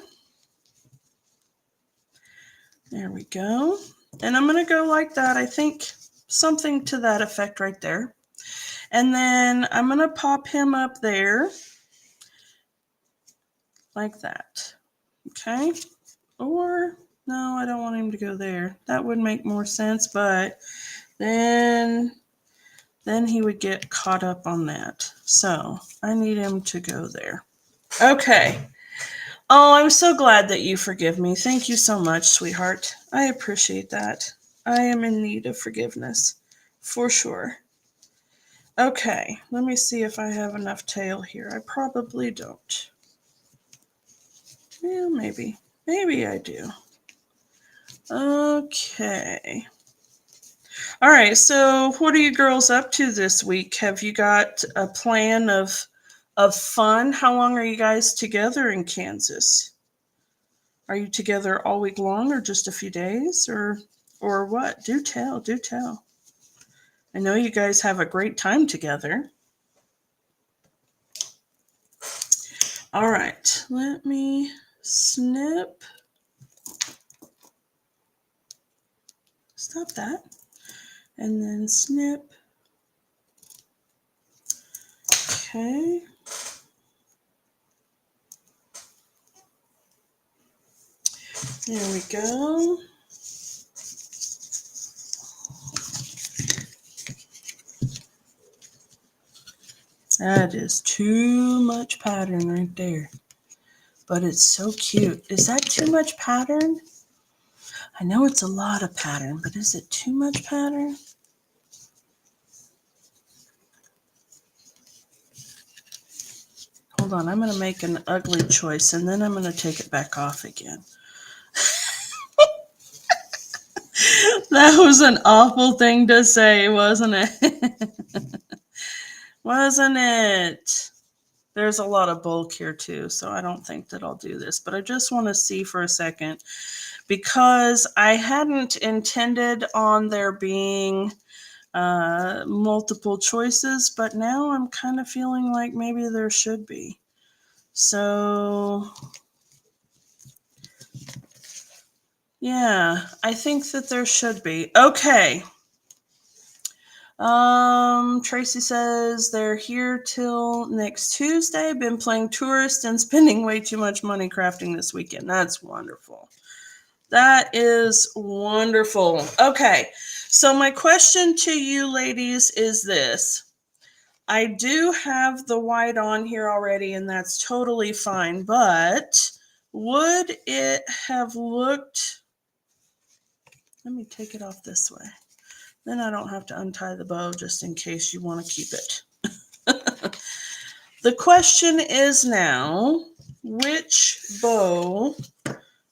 There we go. And I'm going to go like that. I think something to that effect right there. And then I'm going to pop him up there like that. Okay. Or no, I don't want him to go there. That would make more sense, but then he would get caught up on that. So I need him to go there. Okay. Oh, I'm so glad that you forgive me. Thank you so much, sweetheart. I appreciate that. I am in need of forgiveness, for sure. Okay, let me see if I have enough tail here. I probably don't. Yeah, maybe. Maybe I do. Okay. All right, so what are you girls up to this week? Have you got a plan of fun? How long are you guys together in Kansas? Are you together all week long, or just a few days, or what? Do tell, do tell. I know you guys have a great time together. All right, let me snip. Stop that. And then snip. Okay. There we go. That is too much pattern right there. But it's so cute. Is that too much pattern? I know it's a lot of pattern, but is it too much pattern? Hold on, I'm going to make an ugly choice, and then I'm going to take it back off again. That was an awful thing to say, wasn't it? Wasn't it? There's a lot of bulk here too, so I don't think that I'll do this. But I just want to see for a second, because I hadn't intended on there being multiple choices, but now I'm kind of feeling like maybe there should be. So yeah, I think that there should be. Okay. Tracy says they're here till next Tuesday. Been playing tourist and spending way too much money crafting this weekend. That's wonderful. That is wonderful. Okay. So my question to you ladies is this. I do have the white on here already, and that's totally fine, but would it have looked, let me take it off this way. Then I don't have to untie the bow just in case you want to keep it. The question is now, which bow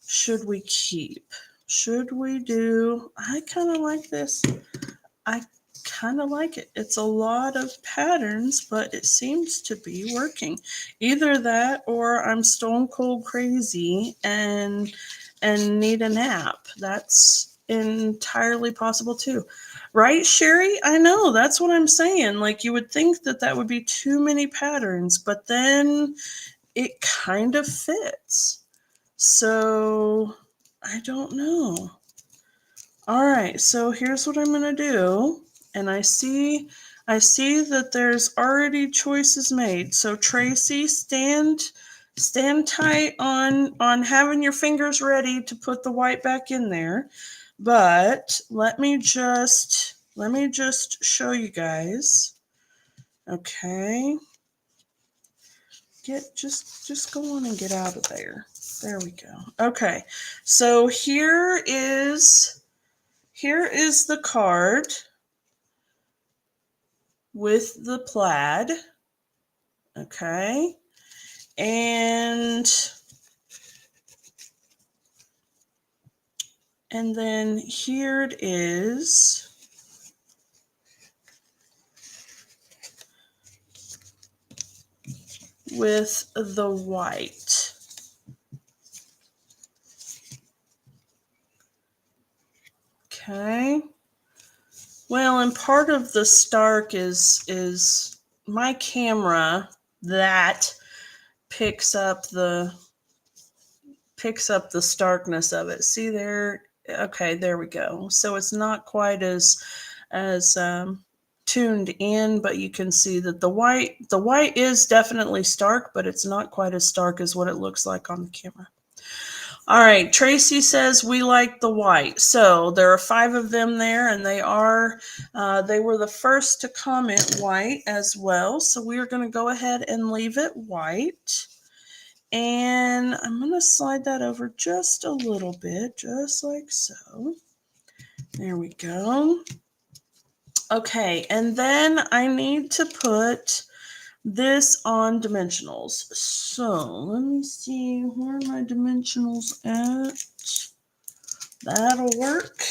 should we keep? Should we do, I kind of like this. I kind of like it. It's a lot of patterns, but it seems to be working. Either that or I'm stone cold crazy and need a nap. That's entirely possible too. Right, Sherry? I know, that's what I'm saying. Like, you would think that that would be too many patterns, but then it kind of fits. So, I don't know. All right, so here's what I'm going to do. And I see that there's already choices made. So Tracy, stand tight on having your fingers ready to put the white back in there. But let me just show you guys. Okay. Just go on and get out of there. There we go. Okay. So here is the card with the plaid. Okay. And then here it is with the white. Okay. Well, and part of the stark is my camera that picks up the starkness of it. See there? Okay, there we go. So it's not quite as tuned in, but you can see that the white is definitely stark, but it's not quite as stark as what it looks like on the camera. All right, Tracy says we like the white. So there are 5 of them there, and they were the first to comment white as well. So we are going to go ahead and leave it white. And I'm going to slide that over just a little bit, just like so. There we go. Okay, and then I need to put this on dimensionals. So let me see, where are my dimensionals at? That'll work.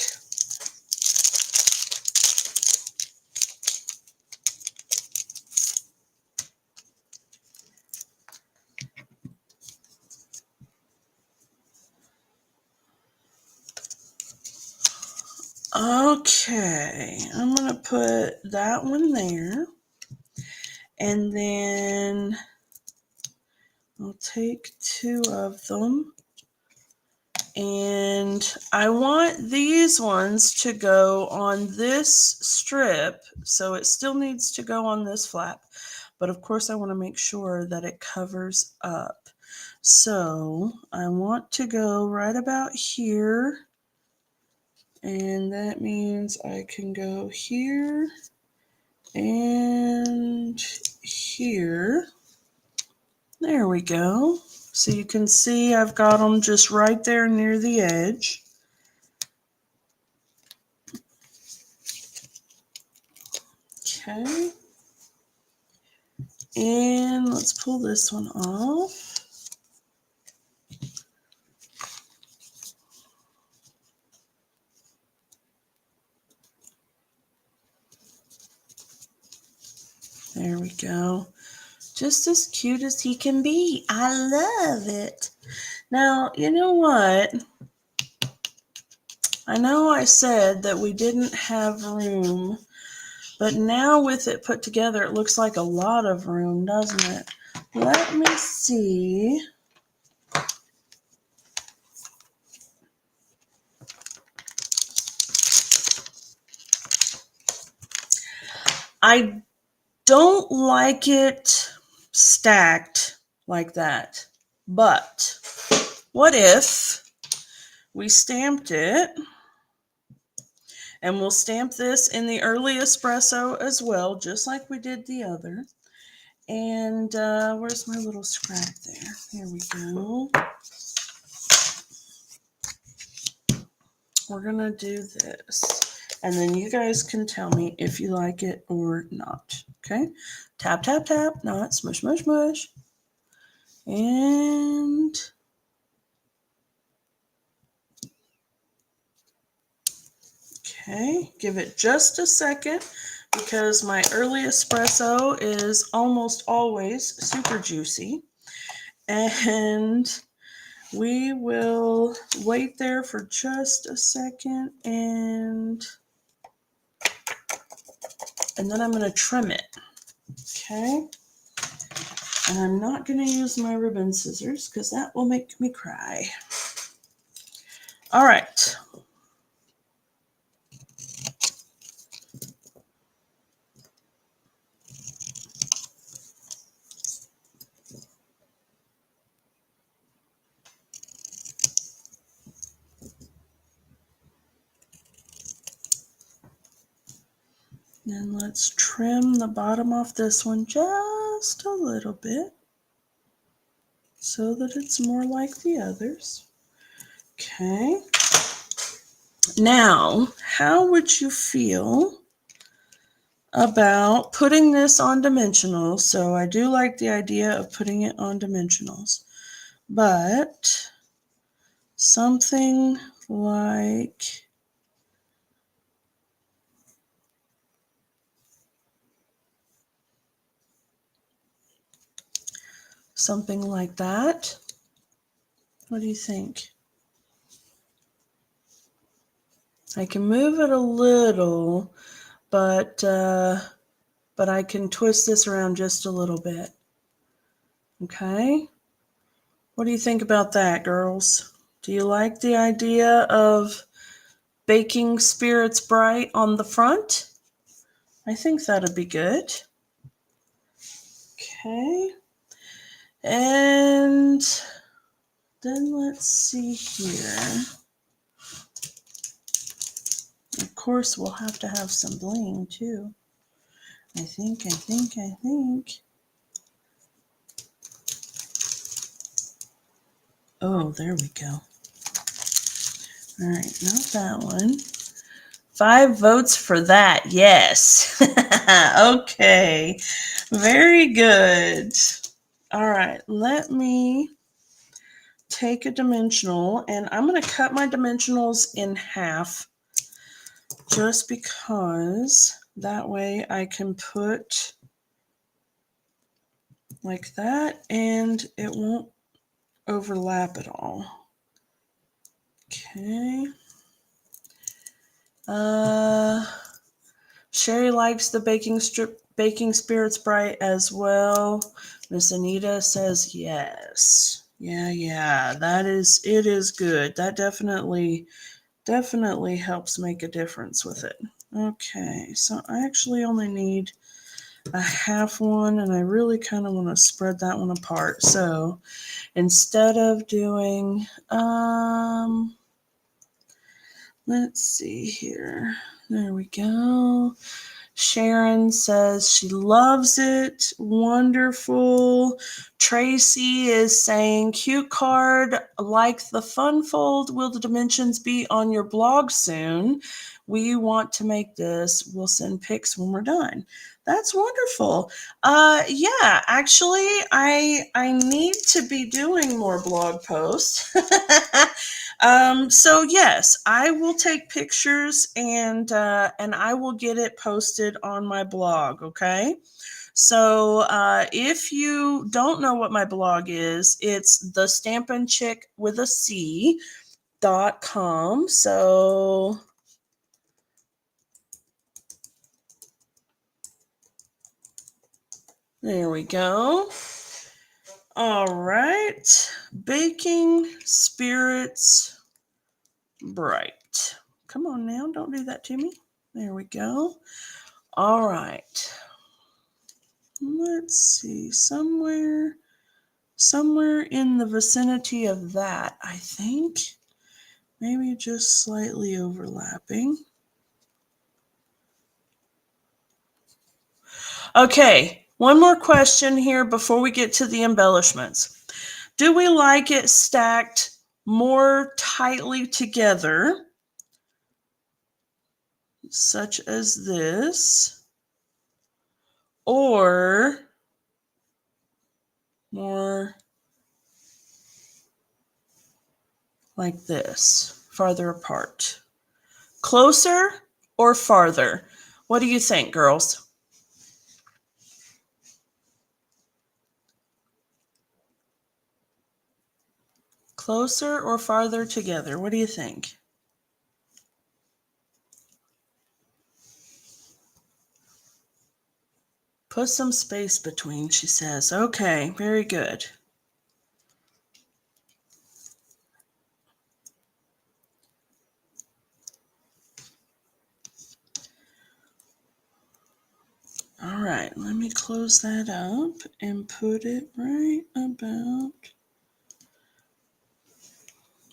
Okay, I'm going to put that one there. And then I'll take 2 of them. And I want these ones to go on this strip. So it still needs to go on this flap. But of course, I want to make sure that it covers up. So I want to go right about here. And that means I can go here and here. There we go. So you can see I've got them just right there near the edge. Okay. And let's pull this one off. There we go. Just as cute as he can be. I love it. Now, you know what? I know I said that we didn't have room, but now with it put together, it looks like a lot of room, doesn't it? Let me see. I don't like it stacked like that, but what if we stamped it, and we'll stamp this in the early espresso as well, just like we did the other. And where's my little scrap there? Here we go. We're gonna do this, and then you guys can tell me if you like it or not. Okay, tap, tap, tap, not smush, smush, smush. And okay, give it just a second, because my early espresso is almost always super juicy. And we will wait there for just a second, and then I'm going to trim it. Okay. And I'm not going to use my ribbon scissors because that will make me cry. All right. Then let's trim the bottom off this one just a little bit so that it's more like the others. Okay. Now, how would you feel about putting this on dimensionals? So I do like the idea of putting it on dimensionals, but something like that. What do you think? I can move it a little, but I can twist this around just a little bit. Okay? What do you think about that, girls? Do you like the idea of baking spirits bright on the front? I think that'd be good. Okay. And then let's see here. Of course, we'll have to have some bling too. I think. Oh, there we go. All right, not that one. 5 votes for that. Yes. Okay. Very good. All right, let me take a dimensional, and I'm going to cut my dimensionals in half just because that way I can put like that and it won't overlap at all. Okay. Sherry likes the baking spirits bright as well. Miss Anita says yes. Yeah, it is good. That definitely helps make a difference with it. Okay, so I actually only need a half one, and I really kind of want to spread that one apart. So instead of doing, let's see here. There we go. Sharon says she loves it. Wonderful. Tracy is saying, cute card, like the fun fold. Will the dimensions be on your blog soon? We want to make this. We'll send pics when we're done. That's wonderful. Yeah, actually, I need to be doing more blog posts. So yes, I will take pictures and I will get it posted on my blog. Okay. So if you don't know what my blog is, it's the Stampin' Chick with a C.com. So there we go. All right. Baking Spirits Bright. Come on now, don't do that to me. There we go. All right. Let's see, somewhere in the vicinity of that, I think. Maybe just slightly overlapping. Okay, one more question here before we get to the embellishments. Do we like it stacked more tightly together, such as this, or more like this, farther apart? Closer or farther? What do you think, girls? Closer or farther together? What do you think? Put some space between, she says. Okay, very good. All right, let me close that up and put it right about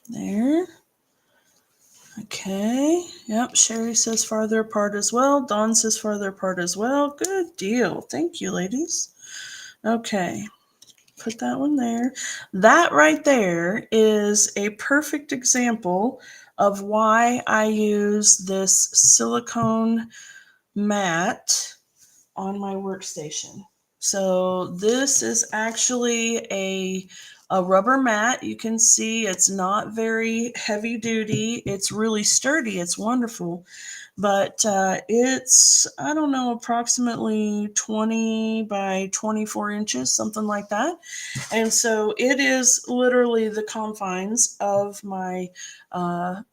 there. Okay, yep, Sherry says farther apart as well. Dawn says farther apart as well. Good deal. Thank you, ladies. Okay, put that one there. That right there is a perfect example of why I use this silicone mat on my workstation. So this is actually a rubber mat. You can see it's not very heavy duty. It's really sturdy. It's wonderful. But it's, I don't know, approximately 20 by 24 inches, something like that. And so it is literally the confines of my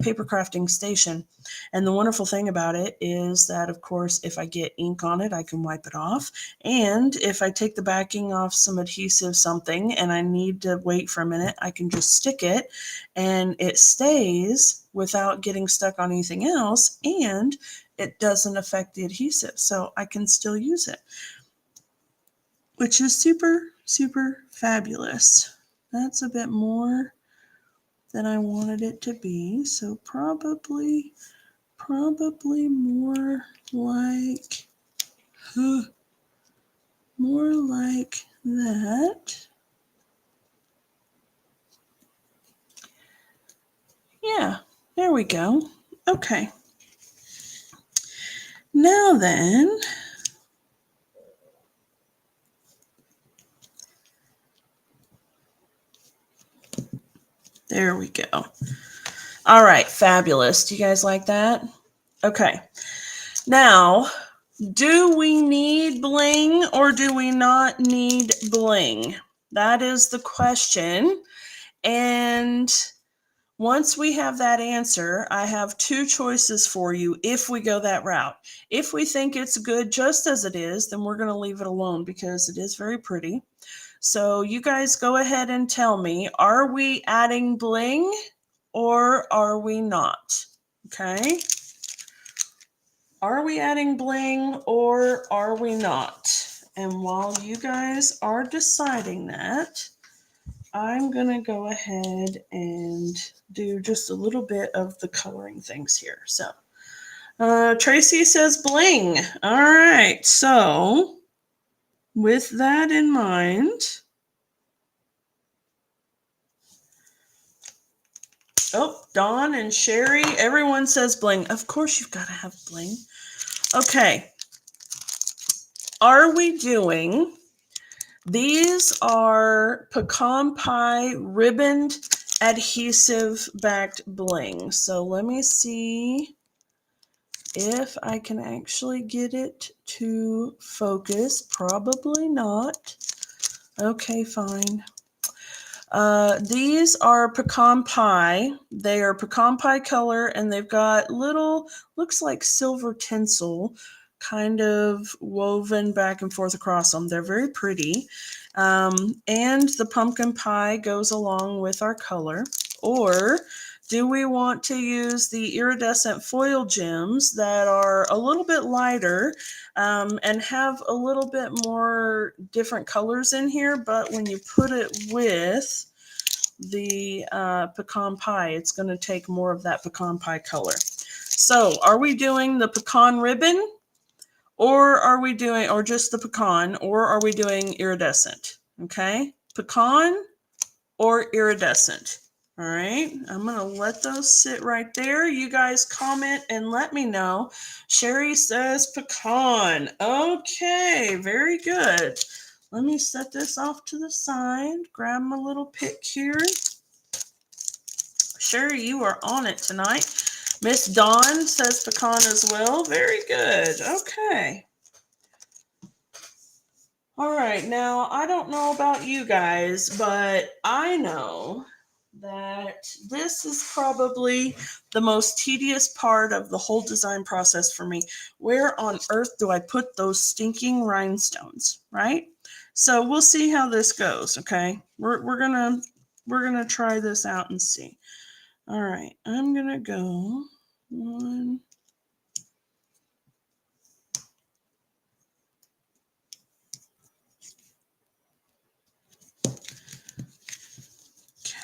paper crafting station. And the wonderful thing about it is that, of course, if I get ink on it, I can wipe it off. And if I take the backing off some adhesive something and I need to wait for a minute, I can just stick it and it stays without getting stuck on anything else, and it doesn't affect the adhesive. So I can still use it, which is super, super fabulous. That's a bit more than I wanted it to be. So probably more like more like that. Yeah, there we go. Okay. Now then, there we go. All right, fabulous. Do you guys like that? Okay. Now, do we need bling or do we not need bling? That is the question. And once we have that answer, I have two choices for you if we go that route. If we think it's good just as it is, then we're going to leave it alone because it is very pretty. So you guys go ahead and tell me, are we adding bling or are we not? Okay. Are we adding bling or are we not? And while you guys are deciding that, I'm going to go ahead and do just a little bit of the coloring things here. So, Tracy says bling. All right. So, with that in mind, oh, Dawn and Sherry, everyone says bling. Of course, you've got to have bling. Okay. Are we doing, these are pecan pie ribboned adhesive backed bling. So let me see if I can actually get it to focus. Probably not. Okay, fine. These are pecan pie. They are pecan pie color and they've got little, looks like silver tinsel kind of woven back and forth across them. They're very pretty. And the pumpkin pie goes along with our color. Or do we want to use the iridescent foil gems that are a little bit lighter and have a little bit more different colors in here, but when you put it with the pecan pie, it's going to take more of that pecan pie color. So are we doing the pecan ribbon, or are we doing, or just the pecan, or are we doing iridescent? Okay, pecan or iridescent. All right, I'm going to let those sit right there. You guys comment and let me know. Sherry says pecan. Okay, very good. Let me set this off to the side. Grab my little pick here. Sherry, you are on it tonight. Miss Dawn says pecan as well. Very good. Okay. All right. Now, I don't know about you guys, but I know that this is probably the most tedious part of the whole design process for me. Where on earth do I put those stinking rhinestones, right? So we'll see how this goes, okay? We're gonna try this out and see. All right, I'm gonna go one.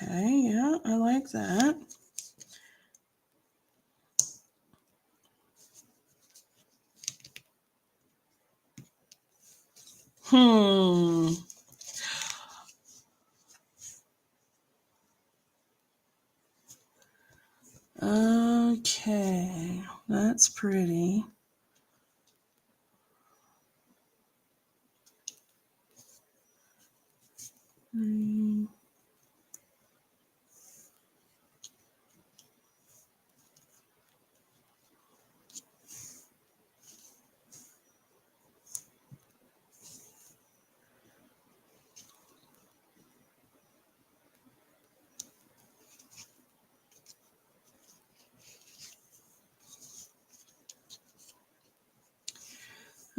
Okay, yeah, I like that. Okay, that's pretty.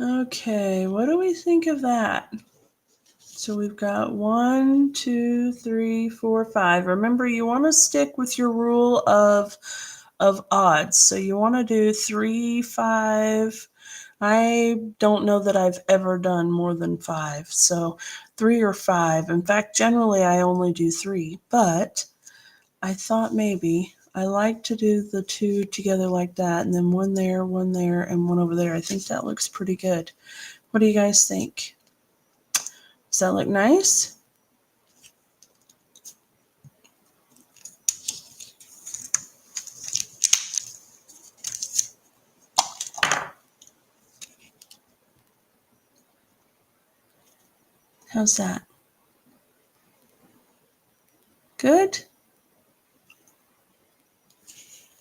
Okay, what do we think of that? So we've got 1, 2, 3, 4, 5. Remember, you want to stick with your rule of odds. So you want to do 3, 5. I don't know that I've ever done more than 5. So 3 or 5. In fact, generally I only do 3, but I thought maybe I like to do the 2 together like that, and then 1 there, and 1 over there. I think that looks pretty good. What do you guys think? Does that look nice? How's that? Good?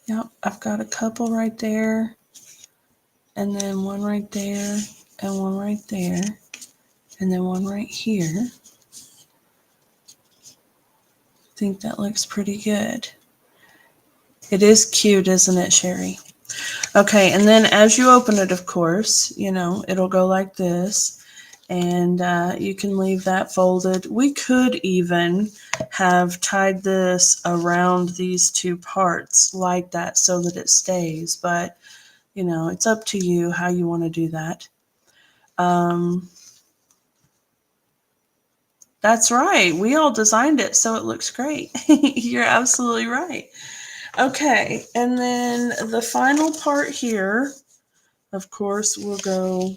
Yep, I've got a couple right there, and then 1 right there, and 1 right there, and then 1 right here. I think that looks pretty good. It is cute, isn't it, Sherry? Okay, and then as you open it, of course, it'll go like this, and you can leave that folded. We could even have tied this around these 2 parts like that so that it stays, but it's up to you how you want to do that. That's right. We all designed it, so it looks great. You're absolutely right. Okay, and then the final part here, of course, will go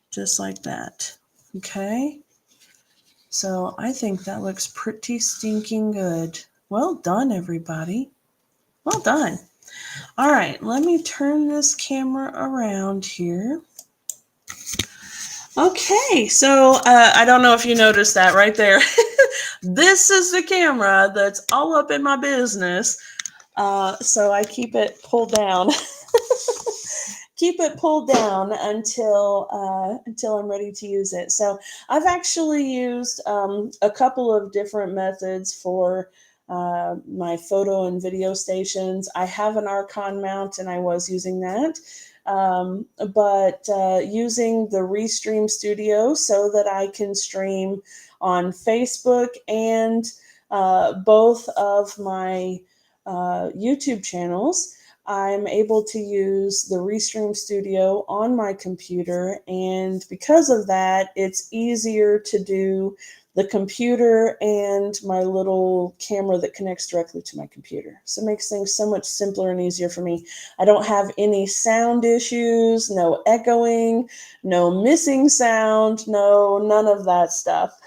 just like that. Okay? So I think that looks pretty stinking good. Well done, everybody. Well done. All right, let me turn this camera around here. Okay, so I don't know if you noticed that right there. This is the camera that's all up in my business. So I keep it pulled down. Keep it pulled down until I'm ready to use it. So I've actually used a couple of different methods for my photo and video stations. I have an Archon mount and I was using that. But using the Restream Studio so that I can stream on Facebook and both of my YouTube channels. I'm able to use the Restream Studio on my computer, and because of that, it's easier to do the computer and my little camera that connects directly to my computer. So it makes things so much simpler and easier for me. I don't have any sound issues, no echoing, no missing sound, no, none of that stuff.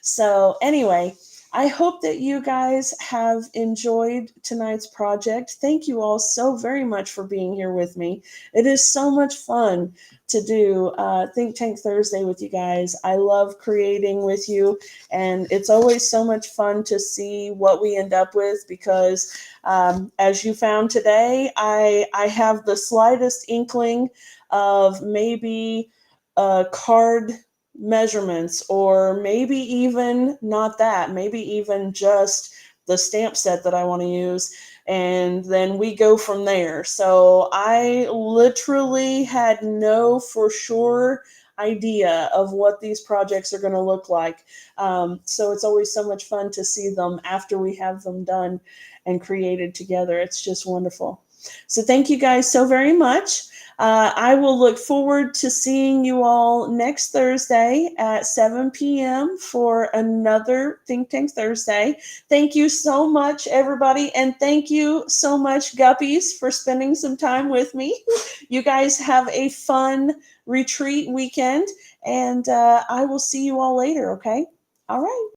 So anyway, I hope that you guys have enjoyed tonight's project. Thank you all so very much for being here with me. It is so much fun to do Think Tank Thursday with you guys. I love creating with you, and it's always so much fun to see what we end up with because as you found today, I have the slightest inkling of maybe a card measurements, or maybe even not that, maybe even just the stamp set that I want to use, and then we go from there. So I literally had no for sure idea of what these projects are going to look like. So it's always so much fun to see them after we have them done and created together. It's just wonderful. So thank you guys so very much. I will look forward to seeing you all next Thursday at 7 p.m. for another Think Tank Thursday. Thank you so much, everybody, and thank you so much, Guppies, for spending some time with me. You guys have a fun retreat weekend, and I will see you all later, okay? All right.